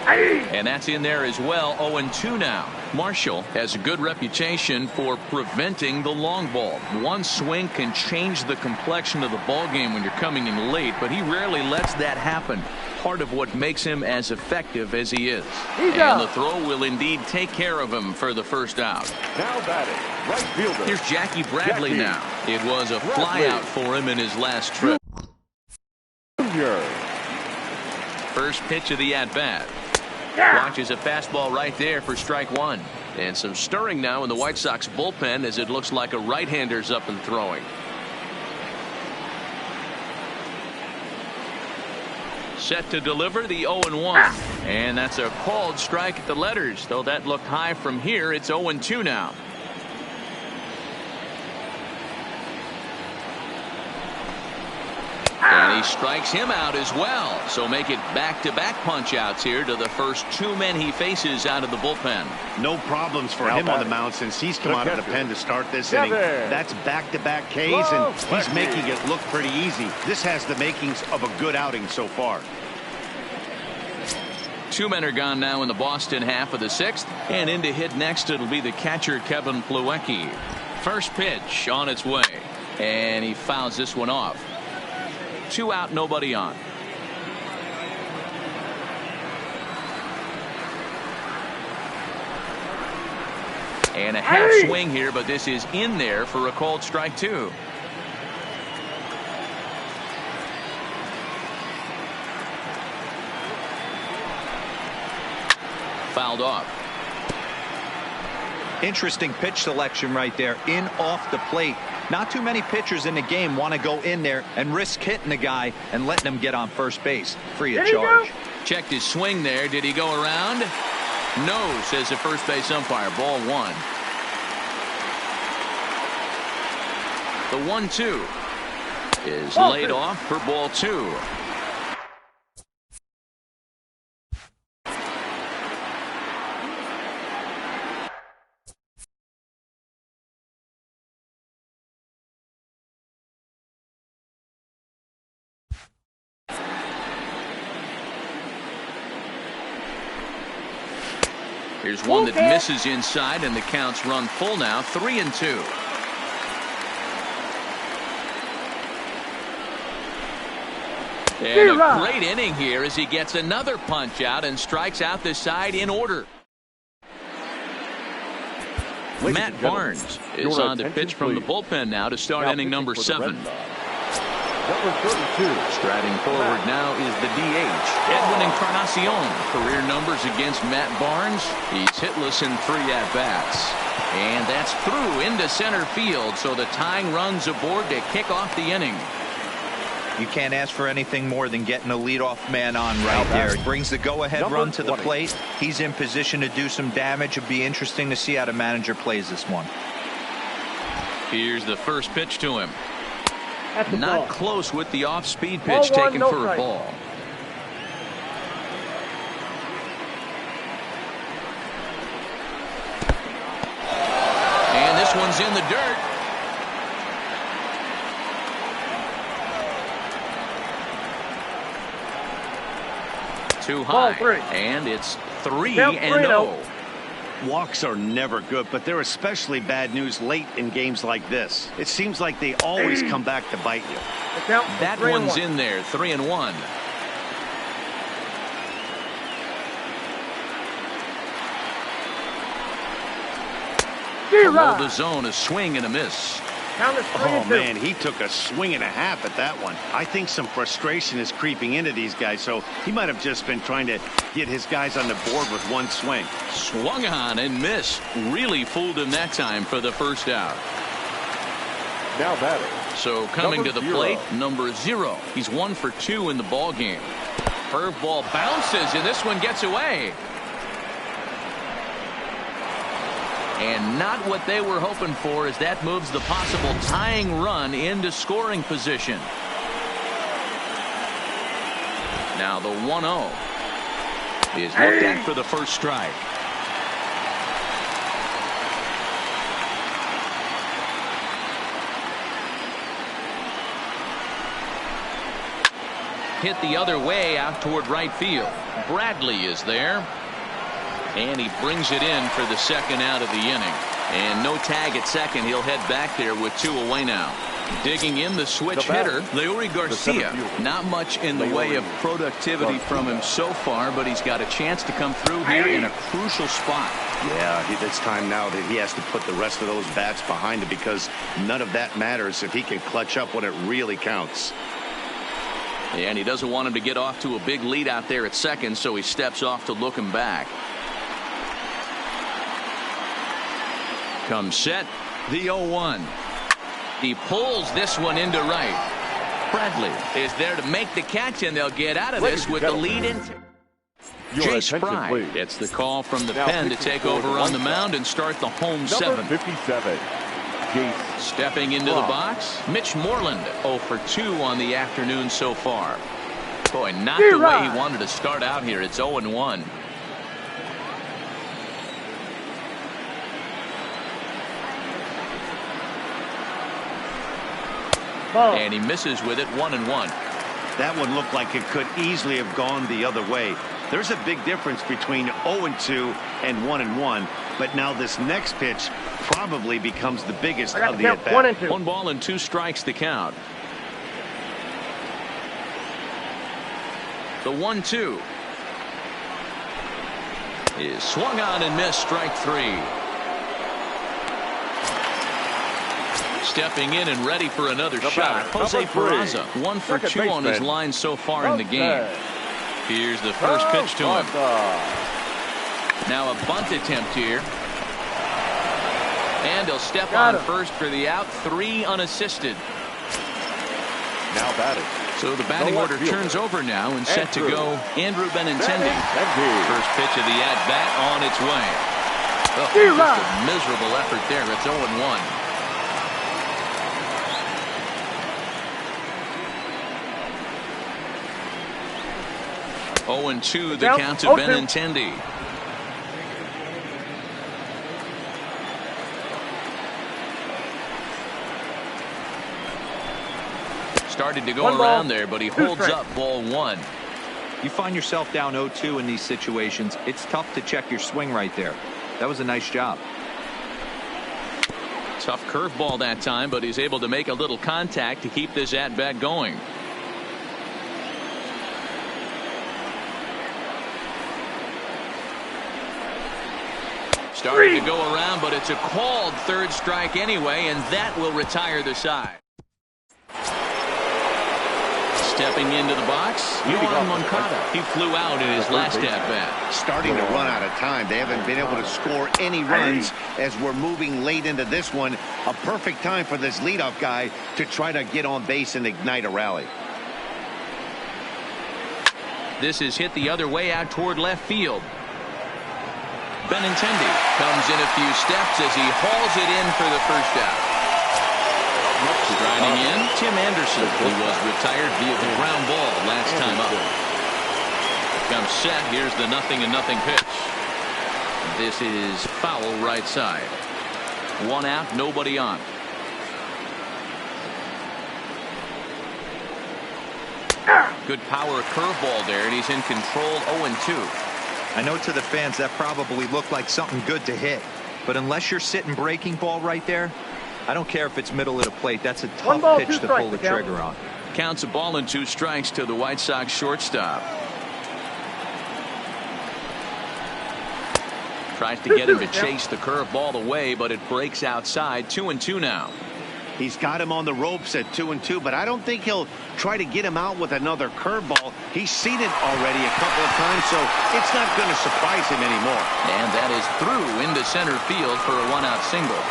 And that's in there as well. 0-2 now. Marshall has a good reputation for preventing the long ball. One swing can change the complexion of the ball game when you're coming in late, but he rarely lets that happen. Part of what makes him as effective as he is. And the throw will indeed take care of him for the first out. Now batting, right fielder. Here's Jackie Bradley now. It was a flyout for him in his last trip. Junior. First pitch of the at-bat. Watches a fastball right there for strike one. And some stirring now in the White Sox bullpen as it looks like a right-hander's up and throwing. Set to deliver the 0-1. And that's a called strike at the letters. Though that looked high from here, it's 0-2 now. And he strikes him out as well. So make it back-to-back punch-outs here to the first two men he faces out of the bullpen. No problems for him on the mound since he's come out of the pen to start this inning. That's back-to-back Ks, and he's making it look pretty easy. This has the makings of a good outing so far. Two men are gone now in the Boston half of the sixth, and in to hit next it'll be the catcher Kevin Plawecki. First pitch on its way, and he fouls this one off. 2 out, nobody on. And a half swing here, but this is in there for a called strike two. Fouled off. Interesting pitch selection right there. In off the plate. Not too many pitchers in the game want to go in there and risk hitting the guy and letting him get on first base free of charge. Checked his swing there. Did he go around? No, says the first base umpire. Ball one. The 1-2 is laid off for ball two. Here's one that misses inside, and the count's run full now. 3-2. And a great inning here as he gets another punch out and strikes out the side in order. Matt Barnes is on the pitch from the bullpen now to start inning number 7. Number 32. Striding forward now is the DH, Edwin Encarnacion. Career numbers against Matt Barnes. He's hitless in 3 at-bats. And that's through into center field, so the tying runs aboard to kick off the inning. You can't ask for anything more than getting a leadoff man on right there. It brings the go-ahead run to the plate. He's in position to do some damage. It'll be interesting to see how the manager plays this one. Here's the first pitch to him. Not close with the off-speed pitch taken for a ball. And this one's in the dirt. Too high. And it's 3-0. Walks are never good, but they're especially bad news late in games like this. It seems like they always come back to bite you. That one's in there. 3-1. Below the zone, a swing and a miss. Oh, man, he took a swing and a half at that one. I think some frustration is creeping into these guys, so he might have just been trying to get his guys on the board with one swing. Swung on and missed. Really fooled him that time for the first out. Now batting. So coming number to the 0. plate, number 0. He's 1 for 2 in the ball game. Curveball bounces, and this one gets away. And not what they were hoping for, as that moves the possible tying run into scoring position. Now the 1-0 is looked at for the first strike. hit the other way out toward right field. Bradley is there. And he brings it in for the second out of the inning. And no tag at second. He'll head back there with 2 away now. Digging in the switch hitter, Leury Garcia. Not much in the way of productivity from him so far, but he's got a chance to come through here in a crucial spot. Yeah, it's time now that he has to put the rest of those bats behind him, because none of that matters if he can clutch up when it really counts. And he doesn't want him to get off to a big lead out there at second, so he steps off to look him back. Comes set, the 0-1. He pulls this one into right. Bradley is there to make the catch, and they'll get out of this with the lead in. Chase Fry gets the call from the pen to take over on the mound and start the home 7. 57. Stepping into the box, Mitch Moreland, 0 for 2 on the afternoon so far. Boy, not the way he wanted to start out here. It's 0-1. And he misses with it, 1-1. That one looked like it could easily have gone the other way. There's a big difference between 0-2 and 1-1. But now this next pitch probably becomes the biggest of the at-bat. 1-2. 1 ball and 2 strikes to count. The 1-2 is swung on and missed, strike 3. Stepping in and ready for another shot, Jose Peraza, 1 for 2 on his line so far in the game. Here's the first pitch to him. Now a bunt attempt here. And he'll step on first for the out, 3 unassisted. Now batting. So the batting order turns over now and set to go Andrew Benintendi. First pitch of the at-bat on its way. Oh, just a miserable effort there. It's 0-1. 0-2 the count to Benintendi. Started to go around there, but he holds up ball 1. You find yourself down 0-2 in these situations, it's tough to check your swing right there. That was a nice job. Tough curveball that time, but he's able to make a little contact to keep this at-bat going. Starting to go around, but it's a called third strike anyway, and that will retire the side. Stepping into the box, Yohan Moncada. He flew out in his last at-bat. Starting to run out of time. They haven't been able to score any runs as we're moving late into this one. A perfect time for this leadoff guy to try to get on base and ignite a rally. This is hit the other way out toward left field. Benintendi comes in a few steps as he hauls it in for the first out. Striding in, Tim Anderson, who was retired via the ground ball last time up. Comes set. Here's the 0-0 pitch. This is foul right side. 1 out, nobody on. Good power curveball there, and he's in control. 0-2. I know to the fans that probably looked like something good to hit, but unless you're sitting breaking ball right there, I don't care if it's middle of the plate. That's a tough pitch to pull the trigger on. Counts a ball and 2 strikes to the White Sox shortstop. Tries to get him to chase the curveball away, but it breaks outside. 2-2 now. He's got him on the ropes at 2-2, but I don't think he'll try to get him out with another curveball. He's seen it already a couple of times, so it's not going to surprise him anymore. And that is through into center field for a 1-out single.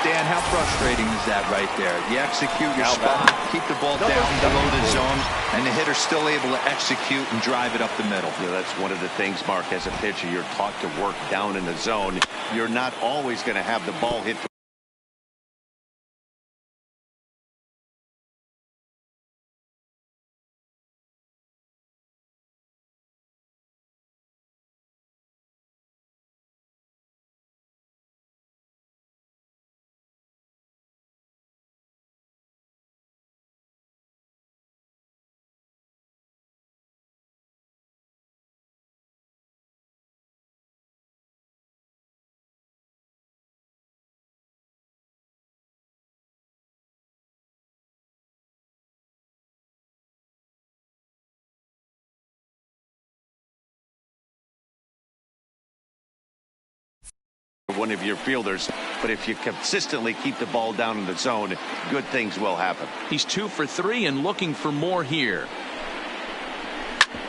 Dan, how frustrating is that right there? You execute your spot, keep the ball down below the zone, and the hitter's still able to execute and drive it up the middle. Yeah, that's one of the things, Mark, as a pitcher, you're taught to work down in the zone. You're not always going to have the ball hit one of your fielders. But if you consistently keep the ball down in the zone, good things will happen. He's 2 for 3 and looking for more here.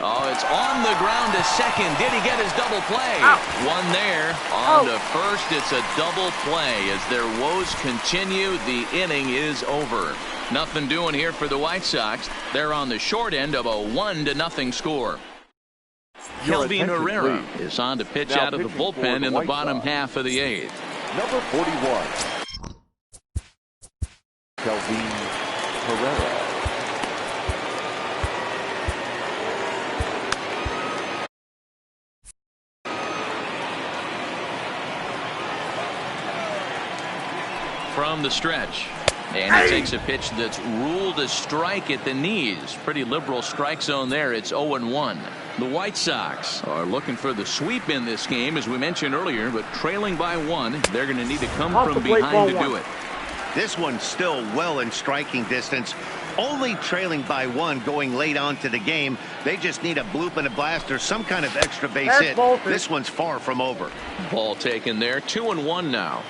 Oh, it's on the ground to second. Did he get his double play? Out. One there. On to first. It's a double play. As their woes continue, the inning is over. Nothing doing here for the White Sox. They're on the short end of a 1-0 score. Kelvin Herrera is on to pitch out of the bullpen in the bottom half of the 8th. Number 41, Kelvin Herrera. From the stretch. And he takes a pitch that's ruled a strike at the knees. Pretty liberal strike zone there. It's 0-1. The White Sox are looking for the sweep in this game, as we mentioned earlier, but trailing by 1. They're going to need to come from behind to do it. This one's still well in striking distance. Only trailing by 1 going late on to the game. They just need a bloop and a blast or some kind of extra base hit. This one's far from over. Ball taken there. 2-1 now.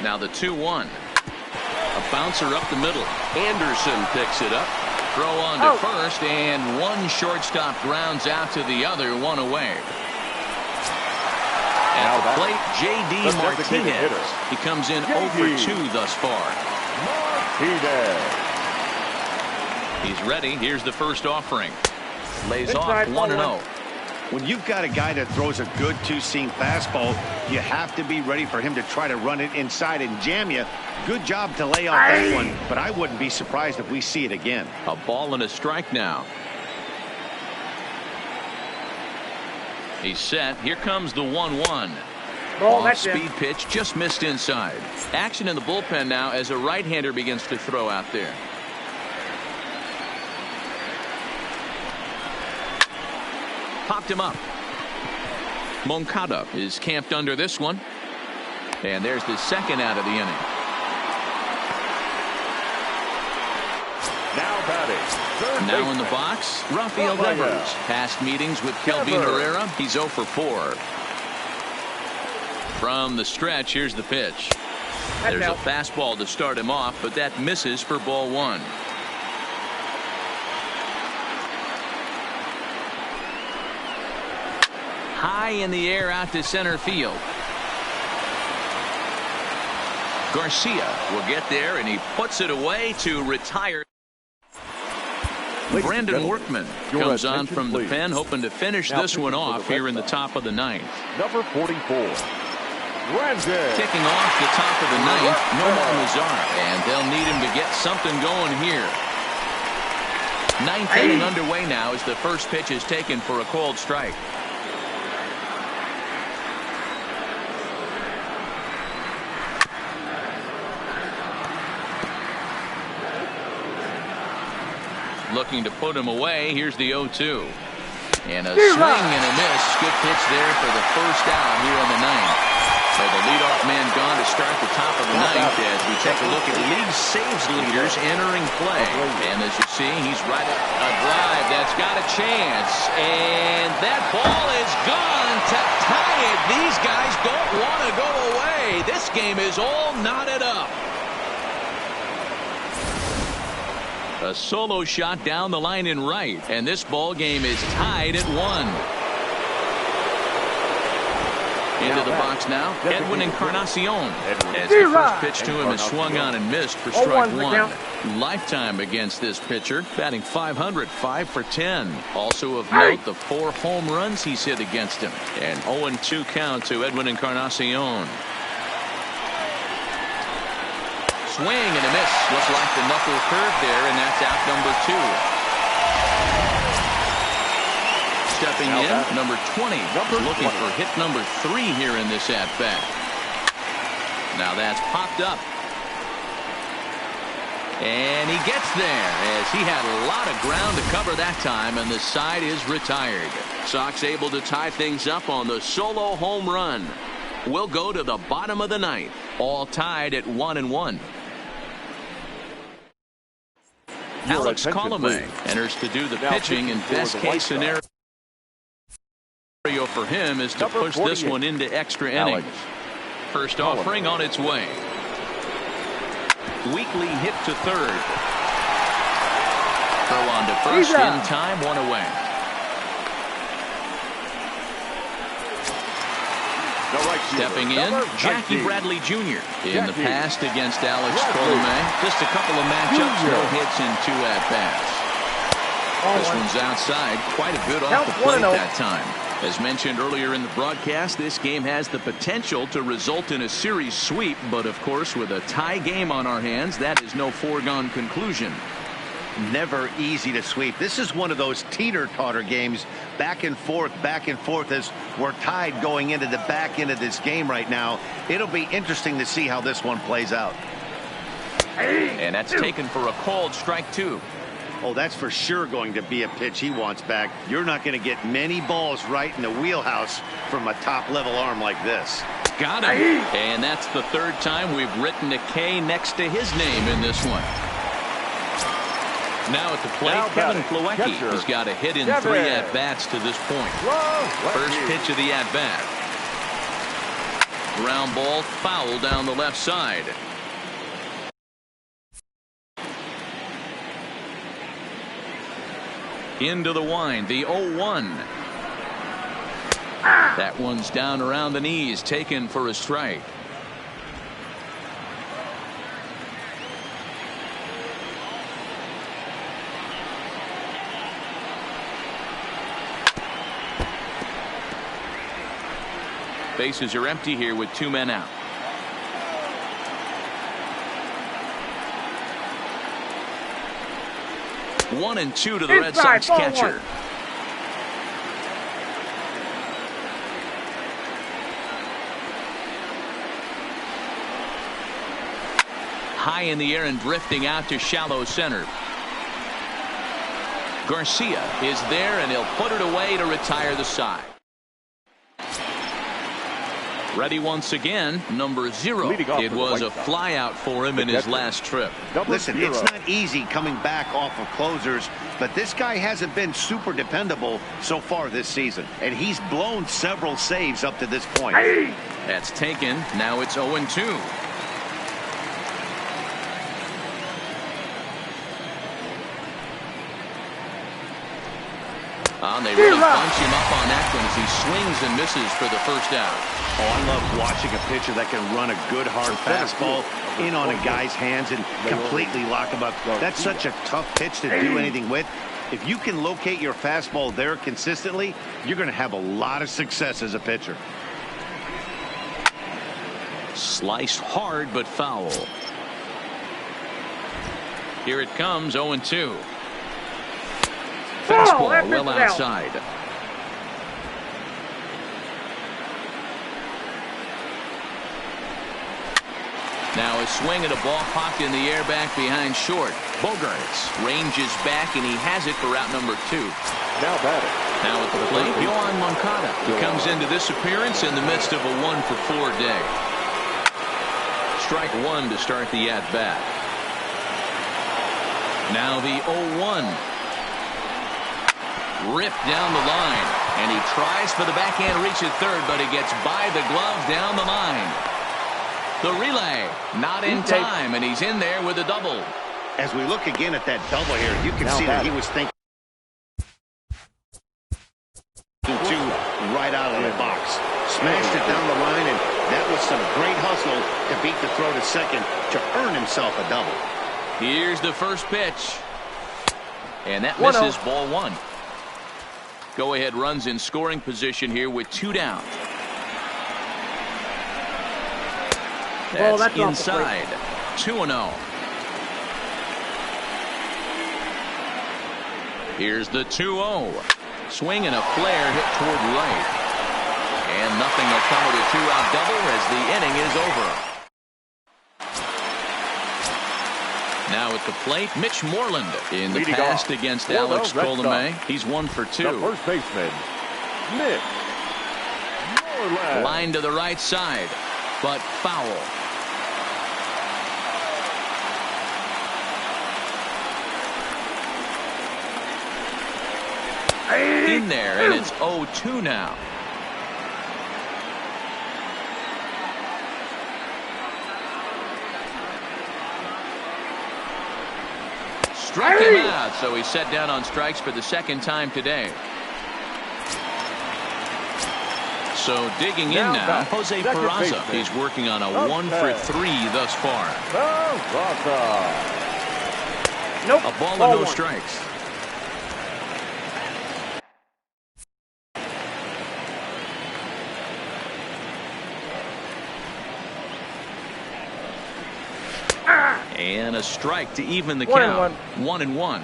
Now the 2-1. A bouncer up the middle. Anderson picks it up. Throw on to first, and one shortstop grounds out to the other, 1 away. At the plate, J.D. Martinez. He comes in 0 for 2 thus far. He's ready. Here's the first offering. Lays off 1-0. When you've got a guy that throws a good two-seam fastball, you have to be ready for him to try to run it inside and jam you. Good job to lay off that one, but I wouldn't be surprised if we see it again. A ball and a strike now. He's set. Here comes the 1-1. Off-speed pitch, just missed inside. Action in the bullpen now as a right-hander begins to throw out there. Popped him up. Moncada is camped under this one. And there's the second out of the inning. Now batting. Now in the box, Rafael Devers. Past meetings with Kelvin Herrera. He's 0 for 4. From the stretch, here's the pitch. There's a fastball to start him off, but that misses for ball 1. High in the air out to center field. Garcia will get there, and he puts it away to retire. Brandon Workman comes on from the pen, hoping to finish this one off here in the top of the 9th. Number 44, Brandon. Kicking off the top of the 9th, Nomar Mazara, and they'll need him to get something going here. 9th inning underway now as the first pitch is taken for a called strike. Looking to put him away. Here's the 0-2. And a swing and a miss. Good pitch there for the first out here in the 9th. So the leadoff man gone to start the top of the 9th as we take a look at league saves leaders entering play. And as you see, he's right at a drive that's got a chance. And that ball is gone to tie it. These guys don't want to go away. This game is all knotted up. A solo shot down the line in right, and this ball game is tied at 1. Into the box now, Edwin Encarnacion. As the first pitch to him is swung on and missed for strike 1. Lifetime against this pitcher, batting .500, 5 for 10. Also of note, the 4 home runs he's hit against him. An 0-2 count to Edwin Encarnacion. Swing and a miss. Looks like the knuckle curve there, and that's out number 2. Stepping in, number 20. Looking for hit number 3 here in this at-bat. Now that's popped up. And he gets there as he had a lot of ground to cover that time, and the side is retired. Sox able to tie things up on the solo home run. We'll go to the bottom of the 9th, all tied at 1-1. Alex attention, Colomé please. enters to do the Now pitching, and pitching for best the White case scenario for him is to Number push this 48. one into extra Alex innings. First Colomé. offering on its way. Weekly hit to third. Throw on to first in time, one away. The right Stepping fielder, in, number Jackie 19. Bradley Jr. in the Jackie past against Alex Bradley Colomé. Just a couple of matchups, Jr. no hits and 2 at-bats. This one's outside, quite a bit off Count the plate 1-0. that time. As mentioned earlier in the broadcast, this game has the potential to result in a series sweep, but of course with a tie game on our hands, that is no foregone conclusion. Never easy to sweep. This is one of those teeter-totter games, back and forth as we're tied going into the back end of this game right now. It'll be interesting to see how this one plays out. And that's taken for a called strike 2. Oh, that's for sure going to be a pitch he wants back. You're not going to get many balls right in the wheelhouse from a top-level arm like this. Got him. And that's the third time we've written a K next to his name in this one. Now at the plate, Now Kevin batting, Plawecki catcher, has got a hit in Kevin. 3 at-bats to this point. First pitch of the at-bat. Ground ball, foul down the left side. Into the wind, the 0-1. That one's down around the knees, taken for a strike. Bases are empty here with 2 men out. One and 2 to the Red Sox catcher. High in the air and drifting out to shallow center. Garcia is there, and he'll put it away to retire the side. Ready once again, number 0. It was a flyout for him in his last trip. Listen, it's not easy coming back off of closers, but this guy hasn't been super dependable so far this season, and he's blown several saves up to this point. That's taken. Now it's 0-2. They really bunch him up on that one as he swings and misses for the first out. Oh, I love watching a pitcher that can run a good hard fastball in on a guy's hands and completely lock him up. That's such a tough pitch to do anything with. If you can locate your fastball there consistently, you're going to have a lot of success as a pitcher. Sliced hard but foul. Here it comes, 0-2. Fastball well outside. Now a swing at a ball popped in the air back behind short. Bogaerts ranges back, and he has it for route number 2. Now batting. Now at the plate, Yohan Moncada. He comes into this appearance in the midst of a 1-for-4 day. Strike 1 to start the at-bat. Now the 0-1. Ripped down the line, and he tries for the backhand reach at third, but he gets by the glove down the line. The relay not in time, and he's in there with a double. As we look again at that double here, you can see that he was thinking right out of the box. Smashed it down the line, and that was some great hustle to beat the throw to second to earn himself a double. Here's the first pitch, and that misses ball 1. Go-ahead runs in scoring position here with 2 down. That's inside. 2-0. Here's the 2-0. Swing and a flare hit toward right. And nothing will come with a 2-out double as the inning is over. Now at the plate, Mitch Moreland in the past against Alex Colomé. He's 1 for 2. The first baseman, Mitch Moreland. Line to the right side, but foul. in there, and it's 0-2 now. Struck him out, so he's set down on strikes for the second time today. So digging in now, Jose Peraza. He's working on a 1-for-3 thus far. Nope. A ball and no strikes. And a strike to even the count. 1-1.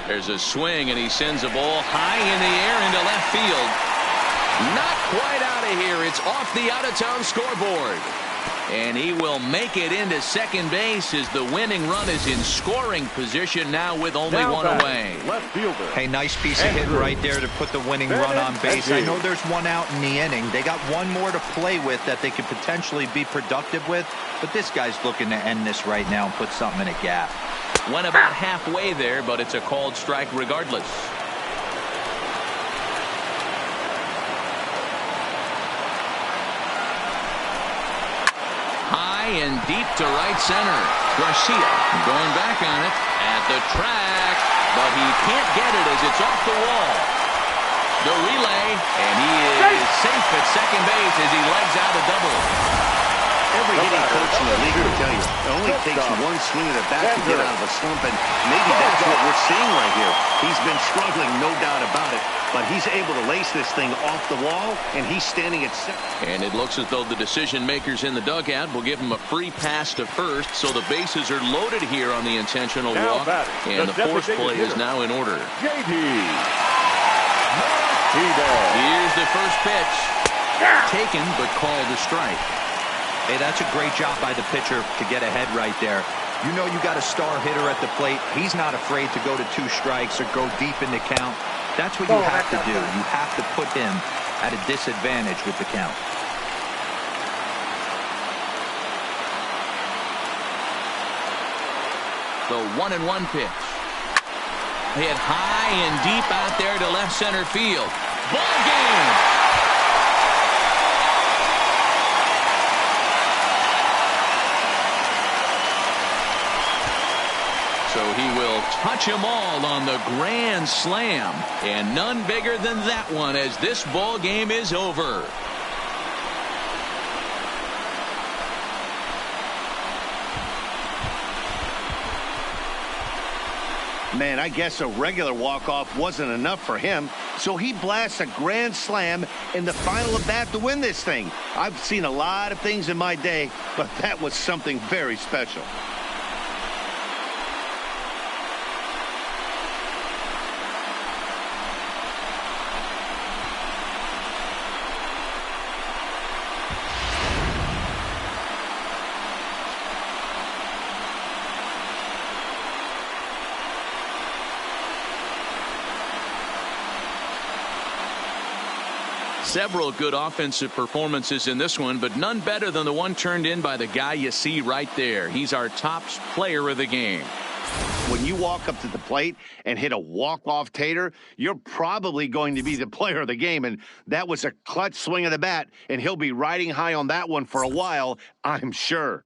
There's a swing, and he sends a ball high in the air into left field. Not quite out of here. It's off the out-of-town scoreboard. And he will make it into second base as the winning run is in scoring position now with only one away. Left fielder. Hey, nice piece of hit right there to put the winning run on base. I know there's one out in the inning. They got one more to play with that they could potentially be productive with. But this guy's looking to end this right now and put something in a gap. Went about halfway there, but it's a called strike regardless. High and deep to right center. Garcia going back on it at the track, but he can't get it as it's off the wall. The relay, and he is safe at second base as he legs out a double. Every hitting coach in the league will tell you it only takes one swing of the bat to get out of a slump, and maybe that's what we're seeing right here. He's been struggling, no doubt about it, but he's able to lace this thing off the wall, and he's standing at second. And it looks as though the decision makers in the dugout will give him a free pass to first, so the bases are loaded here on the intentional walk, and the force play is now in order. JD. Here's the first pitch. Taken, but called a strike. Hey, that's a great job by the pitcher to get ahead right there. You know you got a star hitter at the plate. He's not afraid to go to 2 strikes or go deep in the count. That's what you have to do. You have to put him at a disadvantage with the count. The 1-1 pitch. Hit high and deep out there to left center field. Ball game. So he will touch them all on the grand slam, and none bigger than that one as this ball game is over. Man, I guess a regular walk-off wasn't enough for him, so he blasts a grand slam in the final at bat to win this thing. I've seen a lot of things in my day, but that was something very special. Several good offensive performances in this one, but none better than the one turned in by the guy you see right there. He's our top player of the game. When you walk up to the plate and hit a walk-off tater, you're probably going to be the player of the game, and that was a clutch swing of the bat, and he'll be riding high on that one for a while, I'm sure.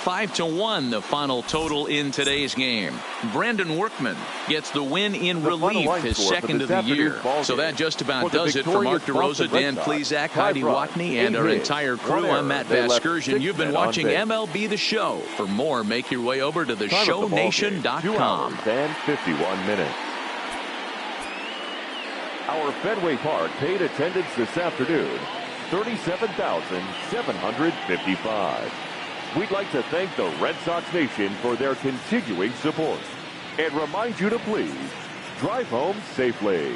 Five to 1, the final total in today's game. Brandon Workman gets the win in relief, his second of the year. So that just about does it for Mark DeRosa, Dan Plesac, Heidi Watney, and our entire crew. I'm Matt Vasgersian. You've been watching MLB The Show. For more, make your way over to theshownation.com. 2 hours and 51 minutes. Our Fenway Park paid attendance this afternoon, 37,755. We'd like to thank the Red Sox Nation for their continuing support and remind you to please drive home safely.